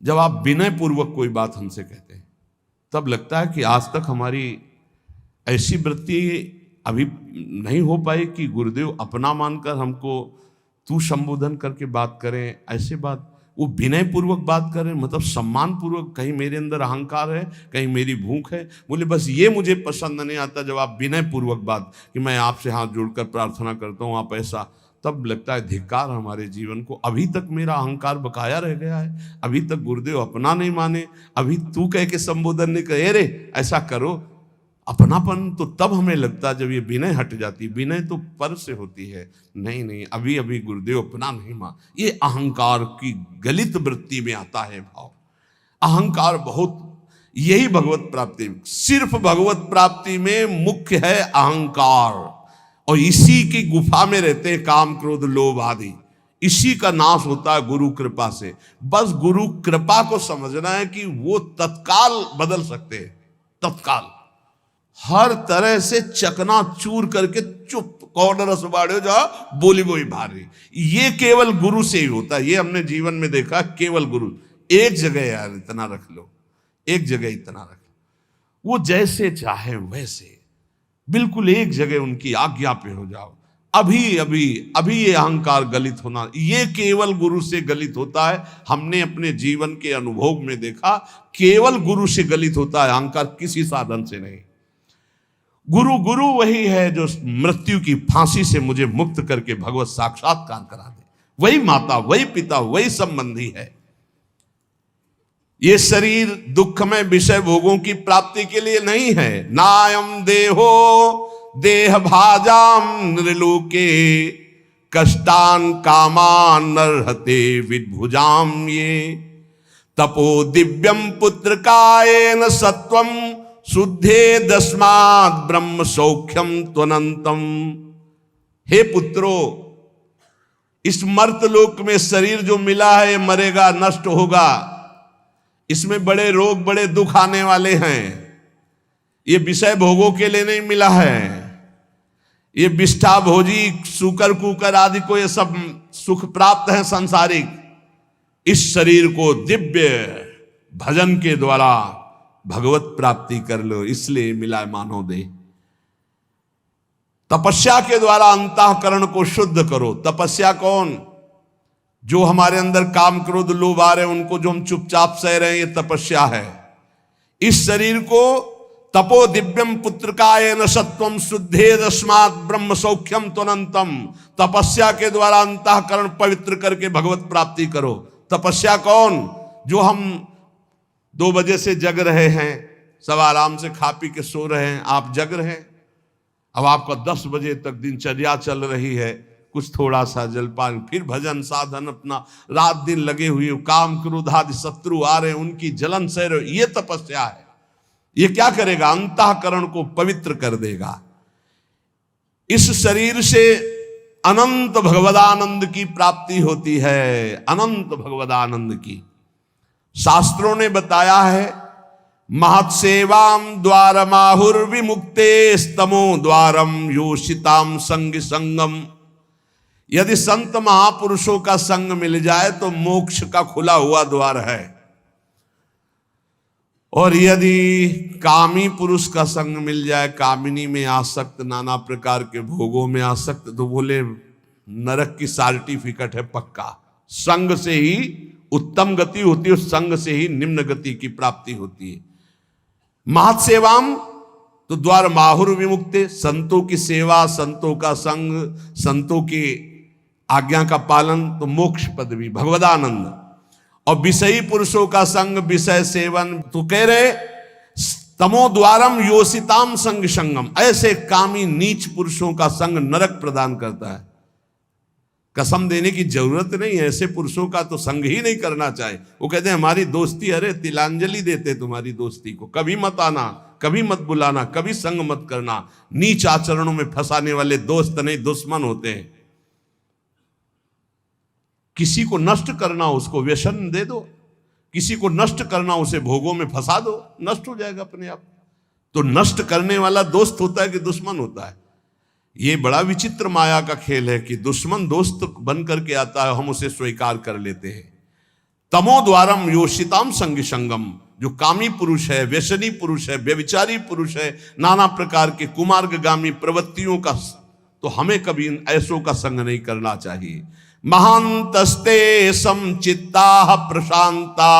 जब आप विनय पूर्वक कोई बात हमसे कहते हैं, तब लगता है कि आज तक हमारी ऐसी वृत्ति अभी नहीं हो पाई कि गुरुदेव अपना मानकर हमको तू संबोधन करके बात करें। ऐसे बात वो विनय पूर्वक बात करें, मतलब सम्मान पूर्वक। कहीं मेरे अंदर अहंकार है, कहीं मेरी भूख है। बोले बस ये मुझे पसंद नहीं आता जब आप विनय पूर्वक बात, कि मैं आपसे हाथ जोड़कर प्रार्थना करता हूँ, आप ऐसा, तब लगता है धिक्कार हमारे जीवन को। अभी तक मेरा अहंकार बकाया रह गया है, अभी तक गुरुदेव अपना नहीं माने, अभी तू कह के संबोधन नहीं करे, रे ऐसा करो। अपनापन तो तब हमें लगता है जब ये विनय हट जाती। विनय तो पर से होती है, नहीं नहीं, अभी अभी गुरुदेव अपना नहीं मान। ये अहंकार की गलित वृत्ति में आता है भाव। अहंकार बहुत, यही भगवत प्राप्ति, सिर्फ भगवत प्राप्ति में मुख्य है अहंकार, और इसी की गुफा में रहते हैं काम क्रोध लोभ आदि। इसी का नाश होता है गुरु कृपा से। बस गुरु कृपा को समझना है कि वो तत्काल बदल सकते हैं, तत्काल हर तरह से चकनाचूर करके चुप कौन रस बाड़े जा बोली बोई भारी। ये केवल गुरु से ही होता है, ये हमने जीवन में देखा। केवल गुरु, एक जगह यार इतना रख लो, एक जगह इतना रख लो, वो जैसे चाहे वैसे, बिल्कुल एक जगह उनकी आज्ञा पे हो जाओ। अभी अभी अभी ये अहंकार गलित होना, ये केवल गुरु से गलित होता है। हमने अपने जीवन के अनुभव में देखा, केवल गुरु से गलित होता है अहंकार, किसी साधन से नहीं। गुरु गुरु वही है जो मृत्यु की फांसी से मुझे मुक्त करके भगवत साक्षात्कार करा दे। वही माता, वही पिता, वही संबंधी है। ये शरीर दुखमय विषय भोगों की प्राप्ति के लिए नहीं है। नायम देहो देह भाजाम नृलोके कष्टान कामान नरहते विद्भुजाम ये तपो दिव्यम पुत्र कायेन सत्वम शुद्धे दस्मात् ब्रह्म सौख्यम त्वनंतम। हे पुत्रो, इस मर्तलोक में शरीर जो मिला है ये मरेगा, नष्ट होगा। इसमें बड़े रोग, बड़े दुख आने वाले हैं। ये विषय भोगों के लिए नहीं मिला है। ये विष्ठा भोजी सूकर कुकर आदि को ये सब सुख प्राप्त है सांसारिक। इस शरीर को दिव्य भजन के द्वारा भगवत प्राप्ति कर लो, इसलिए मिला मानव दे। तपस्या के द्वारा अंतःकरण को शुद्ध करो। तपस्या कौन? जो हमारे अंदर काम क्रोध लोभ आ रहे हैं उनको जो हम चुपचाप सह रहे हैं, ये तपस्या है। इस शरीर को तपो दिव्यम पुत्रकायेन सत्वम शुद्धे दस्मात् ब्रह्म सौख्यम त्वनंतम। तपस्या के द्वारा अंतःकरण पवित्र करके भगवत प्राप्ति करो। तपस्या कौन? जो हम 2 बजे से जग रहे हैं, सब आराम से खा पी के सो रहे हैं, आप जग रहे हैं। अब आपका 10 बजे तक दिनचर्या चल रही है, कुछ थोड़ा सा जलपान, फिर भजन साधन, अपना रात दिन लगे हुए, काम क्रोध आदि शत्रु आ रहे हैं, उनकी जलन सह रहे। ये तपस्या है। ये क्या करेगा? अंतःकरण को पवित्र कर देगा। इस शरीर से अनंत भगवदानंद की प्राप्ति होती है, अनंत भगवदानंद की। शास्त्रों ने बताया है, महत्सेवाम द्वारमाहुर विमुक्ते स्तमो द्वारम योषिताम संग संगम। यदि संत महापुरुषों का संग मिल जाए तो मोक्ष का खुला हुआ द्वार है। और यदि कामी पुरुष का संग मिल जाए, कामिनी में आसक्त, नाना प्रकार के भोगों में आसक्त, तो बोले नरक की सर्टिफिकेट है पक्का। संग से ही उत्तम गति होती है, संग से ही निम्न गति की प्राप्ति होती है। महत्सेवाम तो द्वार माहुर विमुक्ते, संतों की सेवा, संतों का संग, संतों की आज्ञा का पालन, तो मोक्ष पदवी, भगवदानंद। और विषयी पुरुषों का संग, विषय सेवन, तो कह रहे तमो द्वारम योषिताम संग संगम, ऐसे कामी नीच पुरुषों का संग नरक प्रदान करता है। कसम देने की जरूरत नहीं है, ऐसे पुरुषों का तो संग ही नहीं करना चाहिए। वो कहते हैं हमारी दोस्ती, अरे तिलांजलि देते तुम्हारी दोस्ती को, कभी मत आना, कभी मत बुलाना, कभी संग मत करना। नीच आचरणों में फंसाने वाले दोस्त नहीं दुश्मन होते हैं। किसी को नष्ट करना उसको व्यसन दे दो, किसी को नष्ट करना उसे भोगों में फंसा दो, नष्ट हो जाएगा अपने आप। तो नष्ट करने वाला दोस्त होता है कि दुश्मन होता है? ये बड़ा विचित्र माया का खेल है कि दुश्मन दोस्त बन करके आता है, हम उसे स्वीकार कर लेते हैं। तमो द्वारम योषिताम संग संगम, जो कामी पुरुष है, व्यसनी पुरुष है, व्यभिचारी पुरुष है, नाना प्रकार के कुमार्गगामी प्रवृत्तियों का, तो हमें कभी ऐसों का संग नहीं करना चाहिए। महांतस्ते समचित्ता प्रशांता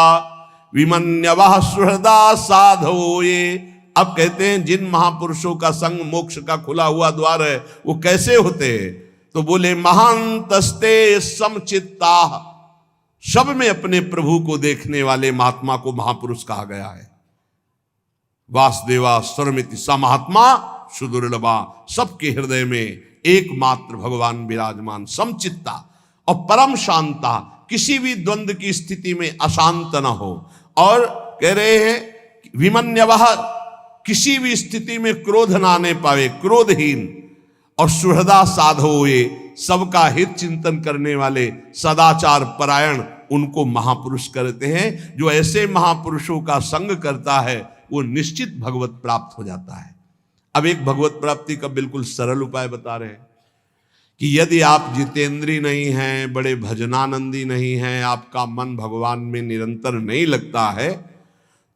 विमन्यवः सुहृदा साधो ये। अब कहते हैं जिन महापुरुषों का संग मोक्ष का खुला हुआ द्वार है, वो कैसे होते हैं? तो बोले महांतस्ते समचित्ता, सब में अपने प्रभु को देखने वाले महात्मा को महापुरुष कहा गया है। वासुदेवा सर्वमिति स महात्मा सुदुर्लभा, सबके हृदय में एकमात्र भगवान विराजमान, समचित्ता और परम शांता, किसी भी द्वंद्व की स्थिति में अशांत न हो। और कह रहे हैं विमन्यवः, किसी भी स्थिति में क्रोध ना आने पावे, क्रोधहीन। और सुहृदा साधो ये, सबका हित चिंतन करने वाले, सदाचार परायण, उनको महापुरुष कहते हैं। जो ऐसे महापुरुषों का संग करता है वो निश्चित भगवत प्राप्त हो जाता है। अब एक भगवत प्राप्ति का बिल्कुल सरल उपाय बता रहे हैं कि यदि आप जितेंद्री नहीं हैं, बड़े भजनानंदी नहीं हैं, आपका मन भगवान में निरंतर नहीं लगता है,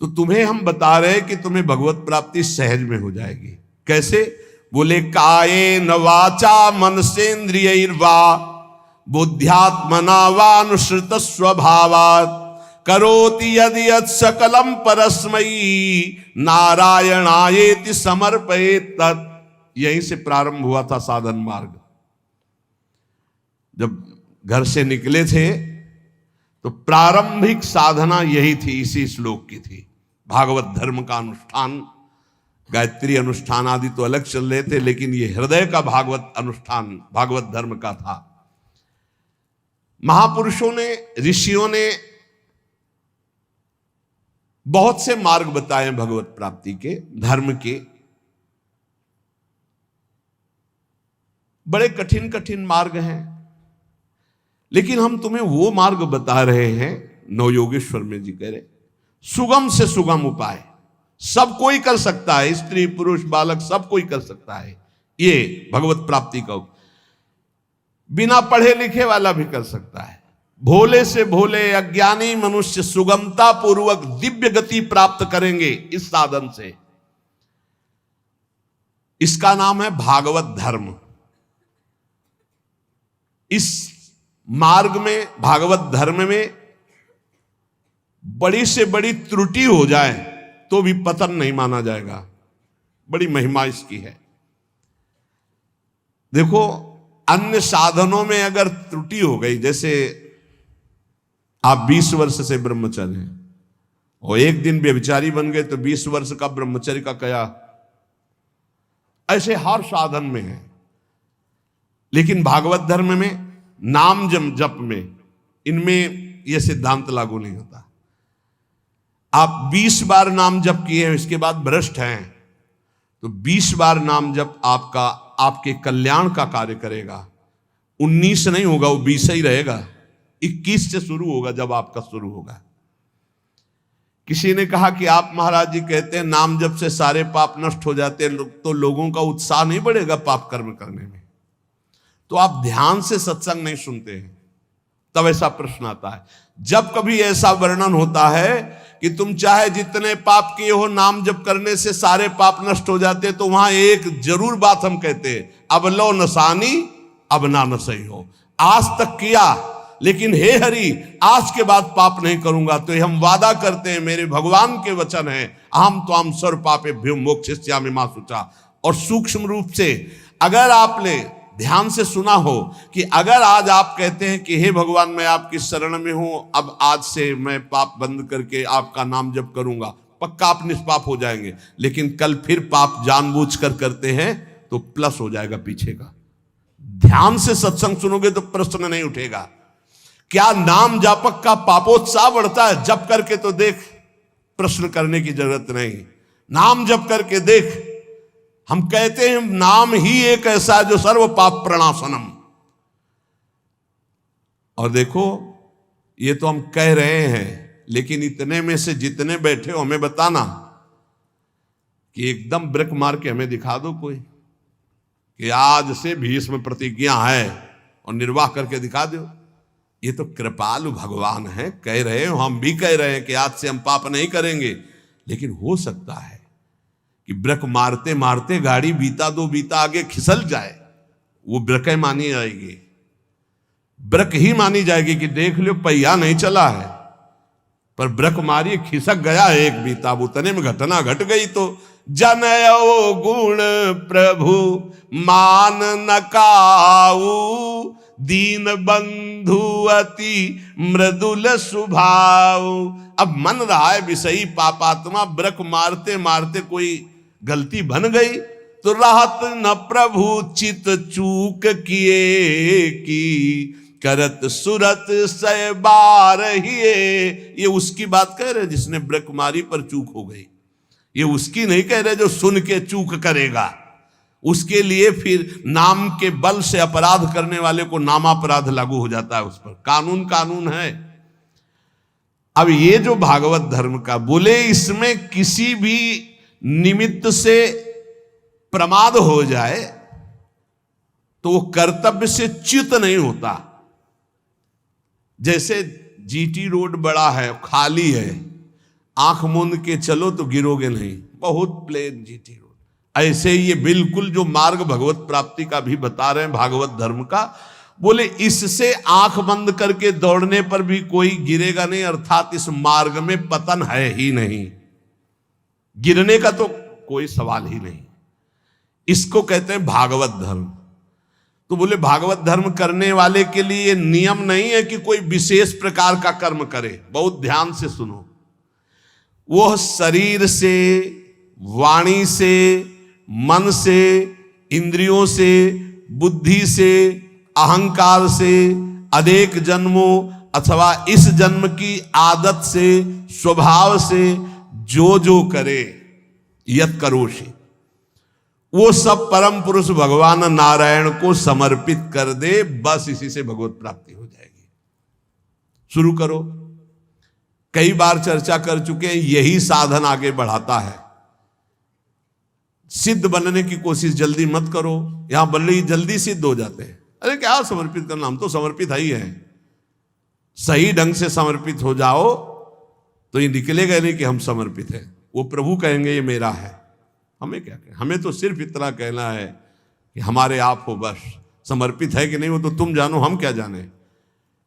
तो तुम्हें हम बता रहे हैं कि तुम्हें भगवत प्राप्ति सहज में हो जाएगी। कैसे? बोले कायेन वाचा मनसेन्द्रियैर्वा बुद्ध्यात्मना वानुसृत स्वभावात् करोति यदि यत् सकलम परस्मै नारायणायेति समर्पयेत् तत्। यहीं से प्रारंभ हुआ था साधन मार्ग। जब घर से निकले थे तो प्रारंभिक साधना यही थी, इसी श्लोक की थी। भागवत धर्म का अनुष्ठान, गायत्री अनुष्ठान आदि तो अलग चल रहे थे, लेकिन ये हृदय का भागवत अनुष्ठान भागवत धर्म का था। महापुरुषों ने, ऋषियों ने बहुत से मार्ग बताए भगवत प्राप्ति के, धर्म के। बड़े कठिन कठिन मार्ग हैं, लेकिन हम तुम्हें वो मार्ग बता रहे हैं, नवयोगेश्वर में जी कह रहे, सुगम से सुगम उपाय, सब कोई कर सकता है, स्त्री पुरुष बालक सब कोई कर सकता है। ये भगवत प्राप्ति का बिना पढ़े लिखे वाला भी कर सकता है। भोले से भोले अज्ञानी मनुष्य सुगमता पूर्वक दिव्य गति प्राप्त करेंगे इस साधन से। इसका नाम है भागवत धर्म। इस मार्ग में, भागवत धर्म में बड़ी से बड़ी त्रुटि हो जाए तो भी पतन नहीं माना जाएगा। बड़ी महिमा इसकी है। देखो, अन्य साधनों में अगर त्रुटि हो गई, जैसे आप 20 वर्ष से ब्रह्मचारी हैं और एक दिन व्यभिचारी बन गए तो 20 वर्ष का ब्रह्मचर्य का क्या, ऐसे हर साधन में है। लेकिन भागवत धर्म में, नाम जप में, इनमें यह सिद्धांत लागू नहीं होता। आप 20 बार नाम जप किए हैं, इसके बाद भ्रष्ट हैं, तो 20 बार नाम जप आपके कल्याण का कार्य करेगा। 19 नहीं होगा, वो 20 ही रहेगा। 21 से शुरू होगा जब आपका शुरू होगा। किसी ने कहा कि आप महाराज जी कहते हैं नाम जप से सारे पाप नष्ट हो जाते हैं, तो लोगों का उत्साह नहीं बढ़ेगा पाप कर्म करने में। तो आप ध्यान से सत्संग नहीं सुनते हैं, तब ऐसा प्रश्न आता है। जब कभी ऐसा वर्णन होता है कि तुम चाहे जितने पाप किए हो, नाम जप करने से सारे पाप नष्ट हो जाते, तो वहां एक जरूर बात हम कहते हैं, अब लो नसानी अब ना नसई हो। आज तक किया लेकिन हे हरि आज के बाद पाप नहीं करूंगा। तो हम वादा करते हैं, मेरे भगवान के वचन है, अहम त्वाम सर्व पापेभ्यो मोक्षयिष्यामि मा शुचा। और सूक्ष्म रूप से अगर आपने ध्यान से सुना हो कि अगर आज आप कहते हैं कि हे भगवान मैं आपकी शरण में हूं, अब आज से मैं पाप बंद करके आपका नाम जप करूंगा, पक्का आप निष्पाप हो जाएंगे। लेकिन कल फिर पाप जानबूझकर करते हैं तो प्लस हो जाएगा पीछे का। ध्यान से सत्संग सुनोगे तो प्रश्न नहीं उठेगा। क्या नाम जापक का पापोत्साह बढ़ता है? जप करके तो देख, प्रश्न करने की जरूरत नहीं। नाम जप करके देख। हम कहते हैं नाम ही एक ऐसा है जो सर्व पाप प्रणाशनम। और देखो ये तो हम कह रहे हैं, लेकिन इतने में से जितने बैठे हो हमें बताना कि एकदम ब्रेक मार के हमें दिखा दो कोई कि आज से भीष्म प्रतिज्ञा है और निर्वाह करके दिखा दो। ये तो कृपालु भगवान है, कह रहे हो, हम भी कह रहे हैं कि आज से हम पाप नहीं करेंगे। लेकिन हो सकता है कि ब्रेक मारते मारते गाड़ी बीता दो बीता आगे खिसल जाए, वो ब्रेक मानी जाएगी, ब्रेक ही मानी जाएगी कि देख लो पहिया नहीं चला है, पर ब्रेक मारी खिसक गया एक बीता, उतने में घटना घट गई। तो जनयो गुण प्रभु मान न काऊ, दीन बंधु अति मृदुल स्वभाव। अब मन रहा है विषयी पापात्मा, ब्रेक मारते मारते कोई गलती बन गई तो राहत न प्रभु चित चूक किए की, करत सुरत सय बार हिए। ये उसकी बात कह रहे जिसने ब्रेक मारी पर चूक हो गई, ये उसकी नहीं कह रहे जो सुन के चूक करेगा। उसके लिए फिर नाम के बल से अपराध करने वाले को नामापराध लागू हो जाता है उस पर। कानून कानून है। अब ये जो भागवत धर्म का बोले, इसमें किसी भी निमित्त से प्रमाद हो जाए तो वो कर्तव्य से च्युत नहीं होता। जैसे जीटी रोड बड़ा है, खाली है, आंख मूंद के चलो तो गिरोगे नहीं, बहुत प्लेन जीटी रोड। ऐसे ये बिल्कुल जो मार्ग भगवत प्राप्ति का भी बता रहे हैं भागवत धर्म का, बोले इससे आंख बंद करके दौड़ने पर भी कोई गिरेगा नहीं, अर्थात इस मार्ग में पतन है ही नहीं, गिरने का तो कोई सवाल ही नहीं। इसको कहते हैं भागवत धर्म। तो बोले भागवत धर्म करने वाले के लिए नियम नहीं है कि कोई विशेष प्रकार का कर्म करे। बहुत ध्यान से सुनो, वो शरीर से, वाणी से, मन से, इंद्रियों से, बुद्धि से, अहंकार से, अनेक जन्मों अथवा इस जन्म की आदत से, स्वभाव से जो करे यत करोषि, वो सब परम पुरुष भगवान नारायण को समर्पित कर दे, बस इसी से भगवत प्राप्ति हो जाएगी। शुरू करो। कई बार चर्चा कर चुके हैं, यही साधन आगे बढ़ाता है। सिद्ध बनने की कोशिश जल्दी मत करो, यहां बल्ले जल्दी सिद्ध हो जाते हैं। अरे क्या समर्पित करना, हम तो समर्पित ही हैं। सही ढंग से समर्पित हो जाओ तो ये निकलेगा नहीं कि हम समर्पित हैं। वो प्रभु कहेंगे ये मेरा है। हमें क्या कहें, हमें तो सिर्फ इतना कहना है कि हमारे आप हो, बस। समर्पित है कि नहीं वो तो तुम जानो, हम क्या जाने।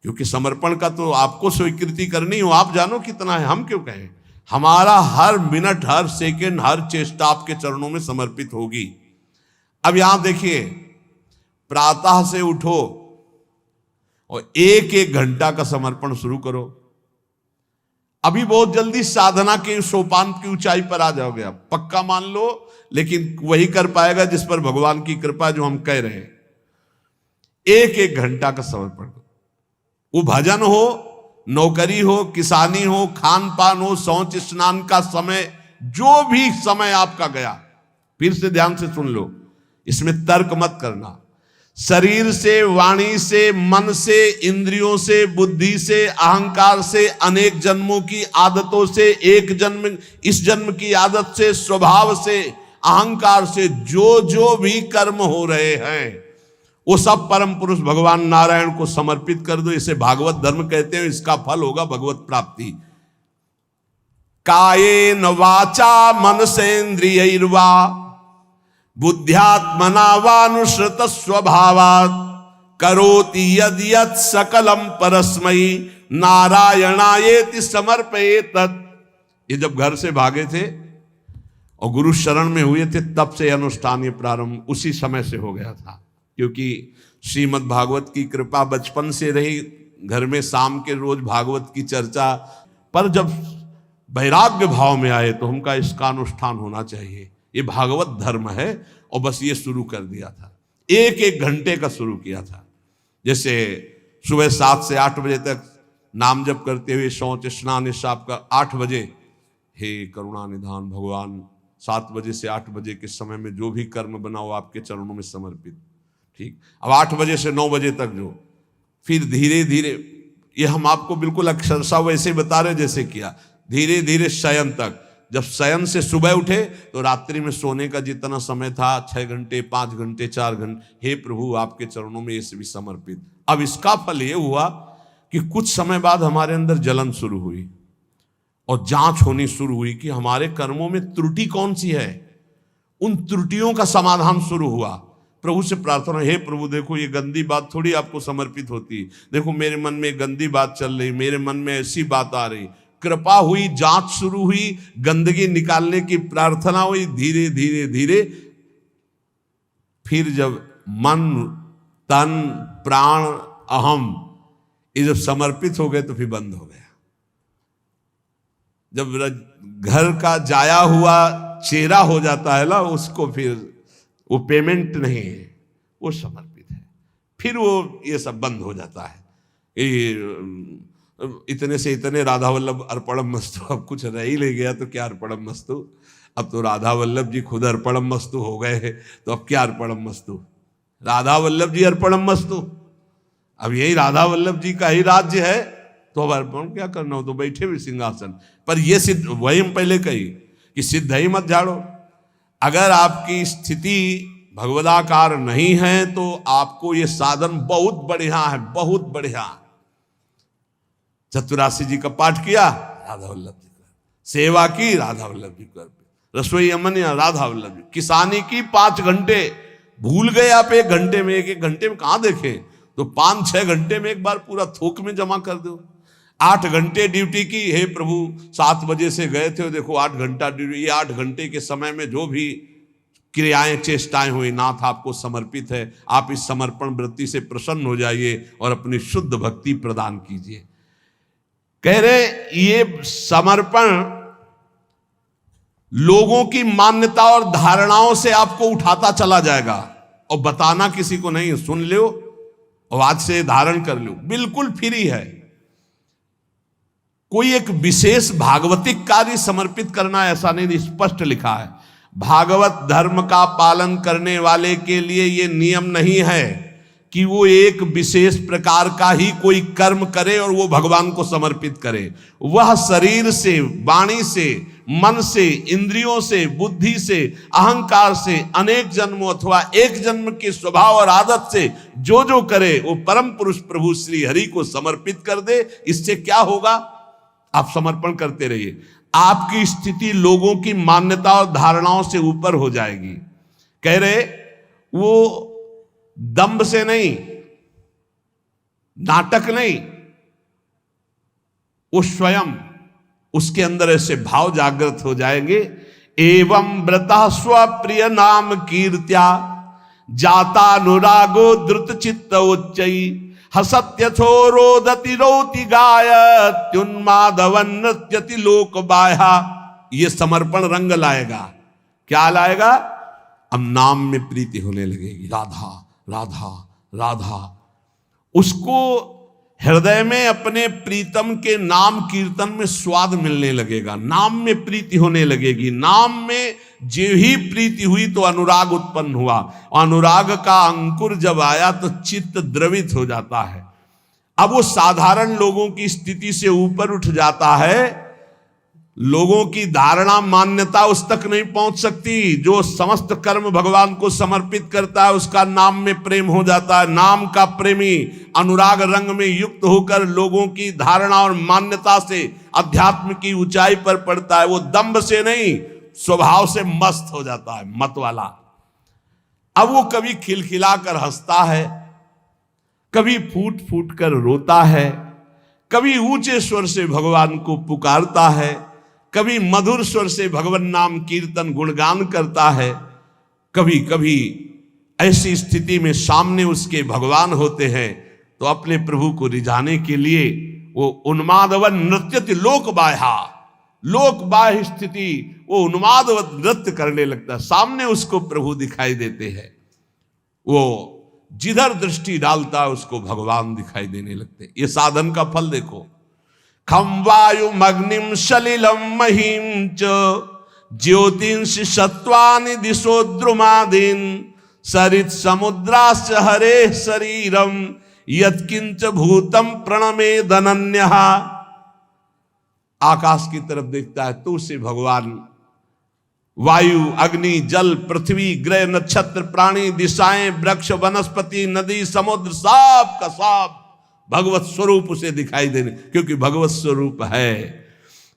क्योंकि समर्पण का तो आपको स्वीकृति करनी हो, आप जानो कितना है, हम क्यों कहें। हमारा हर मिनट, हर सेकंड, हर चेष्टा आपके चरणों में समर्पित होगी। अब यहां देखिए, प्रातः से उठो और एक एक घंटा का समर्पण शुरू करो। अभी बहुत जल्दी साधना के सोपान की ऊंचाई पर आ जाओगे आप, पक्का मान लो। लेकिन वही कर पाएगा जिस पर भगवान की कृपा, जो हम कह रहे हैं। एक एक घंटा का समर्पण, वो भजन हो, नौकरी हो, किसानी हो, खान पान हो, शौच स्नान का समय, जो भी समय आपका गया, फिर से ध्यान से सुन लो, इसमें तर्क मत करना। शरीर से, वाणी से, मन से, इंद्रियों से, बुद्धि से, अहंकार से, अनेक जन्मों की आदतों से, एक जन्म, इस जन्म की आदत से, स्वभाव से, अहंकार से जो भी कर्म हो रहे हैं, वो सब परम पुरुष भगवान नारायण को समर्पित कर दो। इसे भागवत धर्म कहते हैं। इसका फल होगा भगवत प्राप्ति। कायेन वाचा मनसेन्द्रियैर्वा बुद्ध्यात्मना वानुश्रुत स्वभावात् करोति यद यत् सकलम परस्मै नारायणायेति समर्पयेत। ये जब घर से भागे थे और गुरु शरण में हुए थे, तब से अनुष्ठान ये प्रारंभ उसी समय से हो गया था, क्योंकि श्रीमद् भागवत की कृपा बचपन से रही। घर में शाम के रोज भागवत की चर्चा, पर जब वैराग्य भाव में आए तो हमका इसका अनुष्ठान होना चाहिए, ये भागवत धर्म है। और बस ये शुरू कर दिया था, एक एक घंटे का शुरू किया था। जैसे सुबह 7 से 8 बजे तक नाम जप करते हुए शौच स्नान इस आपका 8 बजे, हे करुणा निधान भगवान, 7 बजे से 8 बजे के समय में जो भी कर्म बनाओ आपके चरणों में समर्पित। ठीक, अब 8 बजे से 9 बजे तक जो, फिर धीरे धीरे, ये हम आपको बिल्कुल अक्षरशः वैसे बता रहे जैसे किया, धीरे धीरे शयन तक। जब शयन से सुबह उठे तो रात्रि में सोने का जितना समय था, 6 घंटे 5 घंटे 4 घंटे, हे प्रभु आपके चरणों में ये भी समर्पित। अब इसका फल ये हुआ कि कुछ समय बाद हमारे अंदर जलन शुरू हुई और जांच होनी शुरू हुई कि हमारे कर्मों में त्रुटि कौन सी है। उन त्रुटियों का समाधान शुरू हुआ। प्रभु से प्रार्थना, हे प्रभु देखो ये गंदी बात थोड़ी आपको समर्पित होती, देखो मेरे मन में गंदी बात चल रही, मेरे मन में ऐसी बात आ रही। कृपा हुई, जांच शुरू हुई, गंदगी निकालने की प्रार्थना हुई। धीरे धीरे धीरे फिर जब मन तन प्राण अहम ये जब समर्पित हो गए तो फिर बंद हो गया। जब घर का जाया हुआ चेहरा हो जाता है ना, उसको फिर वो पेमेंट नहीं है, वो समर्पित है, फिर वो ये सब बंद हो जाता है। इतने से इतने राधा वल्लभ अर्पणम मस्तु, अब कुछ रह ही ले गया तो क्या अर्पणम मस्तु। अब तो राधा वल्लभ जी खुद अर्पणम मस्तु हो गए हैं, तो अब क्या अर्पणम मस्तु, राधा वल्लभ जी अर्पणम मस्तु। अब यही राधा वल्लभ जी का ही राज्य है, तो अब अर्पण क्या करना हो, तो बैठे भी सिंहासन पर। ये सिद्ध, वही हम पहले कही कि सिद्ध ही मत झाड़ो। अगर आपकी स्थिति भगवदाकार नहीं है तो आपको ये साधन बहुत बढ़िया है, बहुत बढ़िया। चतुरासी जी का पाठ किया, राधा वल्लभ जी कर, सेवा की राधा वल्लभ जी कर, रसोई अमन या राधा वल्लभ जी, किसानी की 5 घंटे, भूल गए आप 1 घंटे में, 1 घंटे में कहां देखें, तो 5-6 घंटे में एक बार पूरा थोक में जमा कर दो। 8 घंटे ड्यूटी की, हे प्रभु 7 बजे से गए थे, देखो 8 घंटा ड्यूटी, ये 8 घंटे के समय में जो भी क्रियाएं चेष्टाएं हुई, नाथ आपको समर्पित है, आप इस समर्पण वृत्ति से प्रसन्न हो जाइए और अपनी शुद्ध भक्ति प्रदान कीजिए। कह रहे ये समर्पण लोगों की मान्यता और धारणाओं से आपको उठाता चला जाएगा, और बताना किसी को नहीं, सुन लो और आज से धारण कर लो, बिल्कुल फ्री है। कोई एक विशेष भागवतिक कार्य समर्पित करना ऐसा नहीं, स्पष्ट लिखा है। भागवत धर्म का पालन करने वाले के लिए यह नियम नहीं है कि वो एक विशेष प्रकार का ही कोई कर्म करे और वो भगवान को समर्पित करे। वह शरीर से, वाणी से, मन से, इंद्रियों से, बुद्धि से, अहंकार से अनेक जन्मों अथवा एक जन्म के स्वभाव और आदत से जो जो करे वो परम पुरुष प्रभु श्री हरि को समर्पित कर दे। इससे क्या होगा, आप समर्पण करते रहिए, आपकी स्थिति लोगों की मान्यता और धारणाओं से ऊपर हो जाएगी। कह रहे वो दंभ से नहीं, नाटक नहीं, वो स्वयं उसके अंदर ऐसे भाव जागृत हो जाएंगे। एवं व्रता स्वप्रिय नाम कीर्त्या जाता अनुरागो द्रुत चित्त उच्चई हसत्यथो रोदति रोति गायत्युन्मादवन नृत्यति लोक बाह्या। ये समर्पण रंग लाएगा, क्या लाएगा, अब नाम में प्रीति होने लगेगी, राधा राधा राधा। उसको हृदय में अपने प्रीतम के नाम कीर्तन में स्वाद मिलने लगेगा, नाम में प्रीति होने लगेगी। नाम में जो ही प्रीति हुई तो अनुराग उत्पन्न हुआ, अनुराग का अंकुर जब आया तो चित्त द्रवित हो जाता है। अब वो साधारण लोगों की स्थिति से ऊपर उठ जाता है, लोगों की धारणा मान्यता उस तक नहीं पहुंच सकती। जो समस्त कर्म भगवान को समर्पित करता है उसका नाम में प्रेम हो जाता है। नाम का प्रेमी अनुराग रंग में युक्त होकर लोगों की धारणा और मान्यता से अध्यात्म की ऊंचाई पर पड़ता है। वो दंभ से नहीं, स्वभाव से मस्त हो जाता है, मत वाला। अब वो कभी खिलखिलाकर हंसता है, कभी फूट फूट कर रोता है, कभी ऊंचे स्वर से भगवान को पुकारता है, कभी मधुर स्वर से भगवान नाम कीर्तन गुणगान करता है। कभी कभी ऐसी स्थिति में सामने उसके भगवान होते हैं तो अपने प्रभु को रिझाने के लिए वो उन्मादवन नृत्यति लोक बाह्य स्थिति, वो उन्मादवत नृत्य करने लगता है। सामने उसको प्रभु दिखाई देते हैं, वो जिधर दृष्टि डालता है उसको भगवान दिखाई देने लगते। ये साधन का फल देखो। खम वायुम अग्निम सलिलम महीम च ज्योतिंष सत्वानि दिशो द्रुमादीन सरित समुद्राश्च हरे शरीरम यत्किंच भूतम प्रणमे धनन्यः। आकाश की तरफ देखता है तो उसे भगवान वायु, अग्नि, जल, पृथ्वी, ग्रह, नक्षत्र, प्राणी, दिशाएं, वृक्ष, वनस्पति, नदी, समुद्र, सब का सब भगवत स्वरूप उसे दिखाई देने, क्योंकि भगवत स्वरूप है।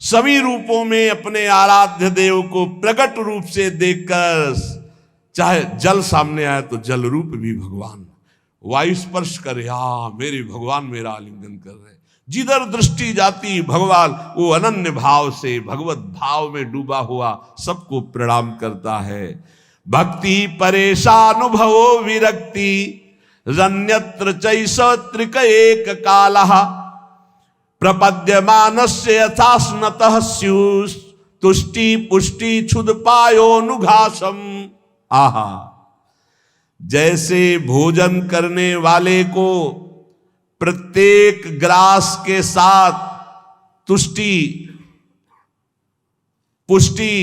सभी रूपों में अपने आराध्य देव को प्रकट रूप से देखकर, चाहे जल सामने आए तो जल रूप भी भगवान, वायु स्पर्श करे, मेरे भगवान मेरा आलिंगन कर रहे। जिधर दृष्टि जाती भगवान वो अनन्य भाव से भगवत भाव में डूबा हुआ सबको प्रणाम करता है। भक्ति परेशानुभवो विरक्ति रन्यत्र चैष त्रिक एक कालः प्रपद्यमानस्य यथास्नतः स्युस् तुष्टि पुष्टि क्षुदपायोनुघासम। आहा, जैसे भोजन करने वाले को प्रत्येक ग्रास के साथ तुष्टि, पुष्टि,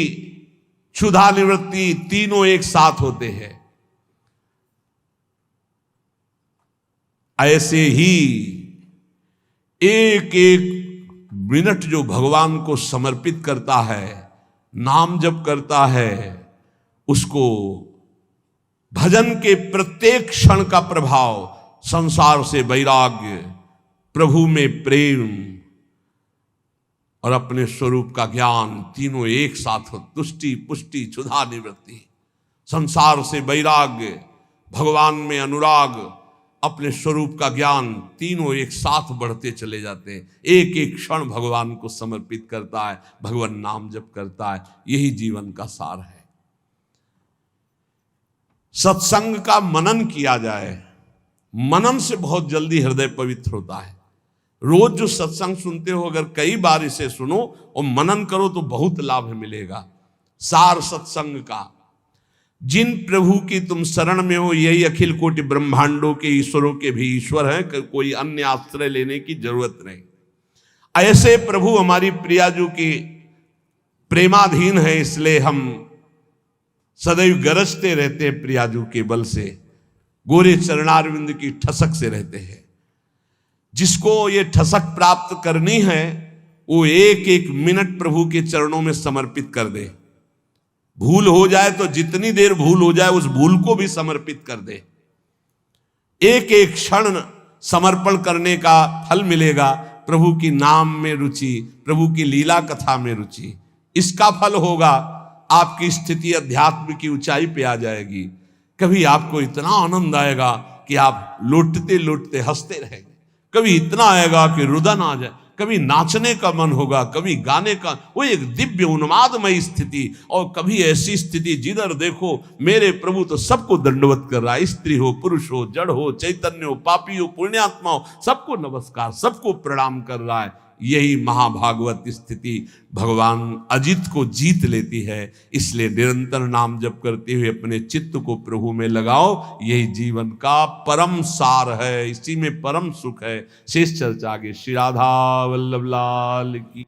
क्षुधा निवृत्ति तीनों एक साथ होते हैं, ऐसे ही एक एक मिनट जो भगवान को समर्पित करता है, नाम जप करता है, उसको भजन के प्रत्येक क्षण का प्रभाव, संसार से वैराग्य, प्रभु में प्रेम और अपने स्वरूप का ज्ञान तीनों एक साथ हो। तुष्टि, पुष्टि, क्षुधा निवृत्ति, संसार से वैराग्य, भगवान में अनुराग, अपने स्वरूप का ज्ञान, तीनों एक साथ बढ़ते चले जाते हैं। एक एक क्षण भगवान को समर्पित करता है, भगवान नाम जप करता है। यही जीवन का सार है। सत्संग का मनन किया जाए, मनन से बहुत जल्दी हृदय पवित्र होता है। रोज जो सत्संग सुनते हो, अगर कई बार इसे सुनो और मनन करो तो बहुत लाभ मिलेगा। सार सत्संग का, जिन प्रभु की तुम शरण में हो, यही अखिल कोटि ब्रह्मांडों के ईश्वरों के भी ईश्वर हैं, कोई अन्य आश्रय लेने की जरूरत नहीं। ऐसे प्रभु हमारी प्रियाजू की प्रेमाधीन है, इसलिए हम सदैव गरजते रहते हैं प्रियाजू के बल से, गोरे चरणारविंद की ठसक से रहते हैं। जिसको ये ठसक प्राप्त करनी है वो एक एक मिनट प्रभु के चरणों में समर्पित कर दे। भूल हो जाए तो जितनी देर भूल हो जाए उस भूल को भी समर्पित कर दे। एक एक क्षण समर्पण करने का फल मिलेगा। प्रभु की नाम में रुचि, प्रभु की लीला कथा में रुचि, इसका फल होगा। आपकी स्थिति अध्यात्म की ऊंचाई पे आ जाएगी। कभी आपको इतना आनंद आएगा कि आप लौटते लौटते हंसते रहेंगे। कभी इतना आएगा कि रुदन आ जाए, कभी नाचने का मन होगा, कभी गाने का, वो एक दिव्य उन्मादमयी स्थिति। और कभी ऐसी स्थिति जिधर देखो मेरे प्रभु तो सबको दंडवत कर रहा है, स्त्री हो, पुरुष हो, जड़ हो, चैतन्य हो, पापी हो, पुण्यात्मा हो, सबको नमस्कार, सबको प्रणाम कर रहा है। यही महाभागवत स्थिति भगवान अजित को जीत लेती है। इसलिए निरंतर नाम जप करते हुए अपने चित्त को प्रभु में लगाओ। यही जीवन का परम सार है, इसी में परम सुख है। शेष चर्चा आगे। श्री राधा वल्लभ लाल की।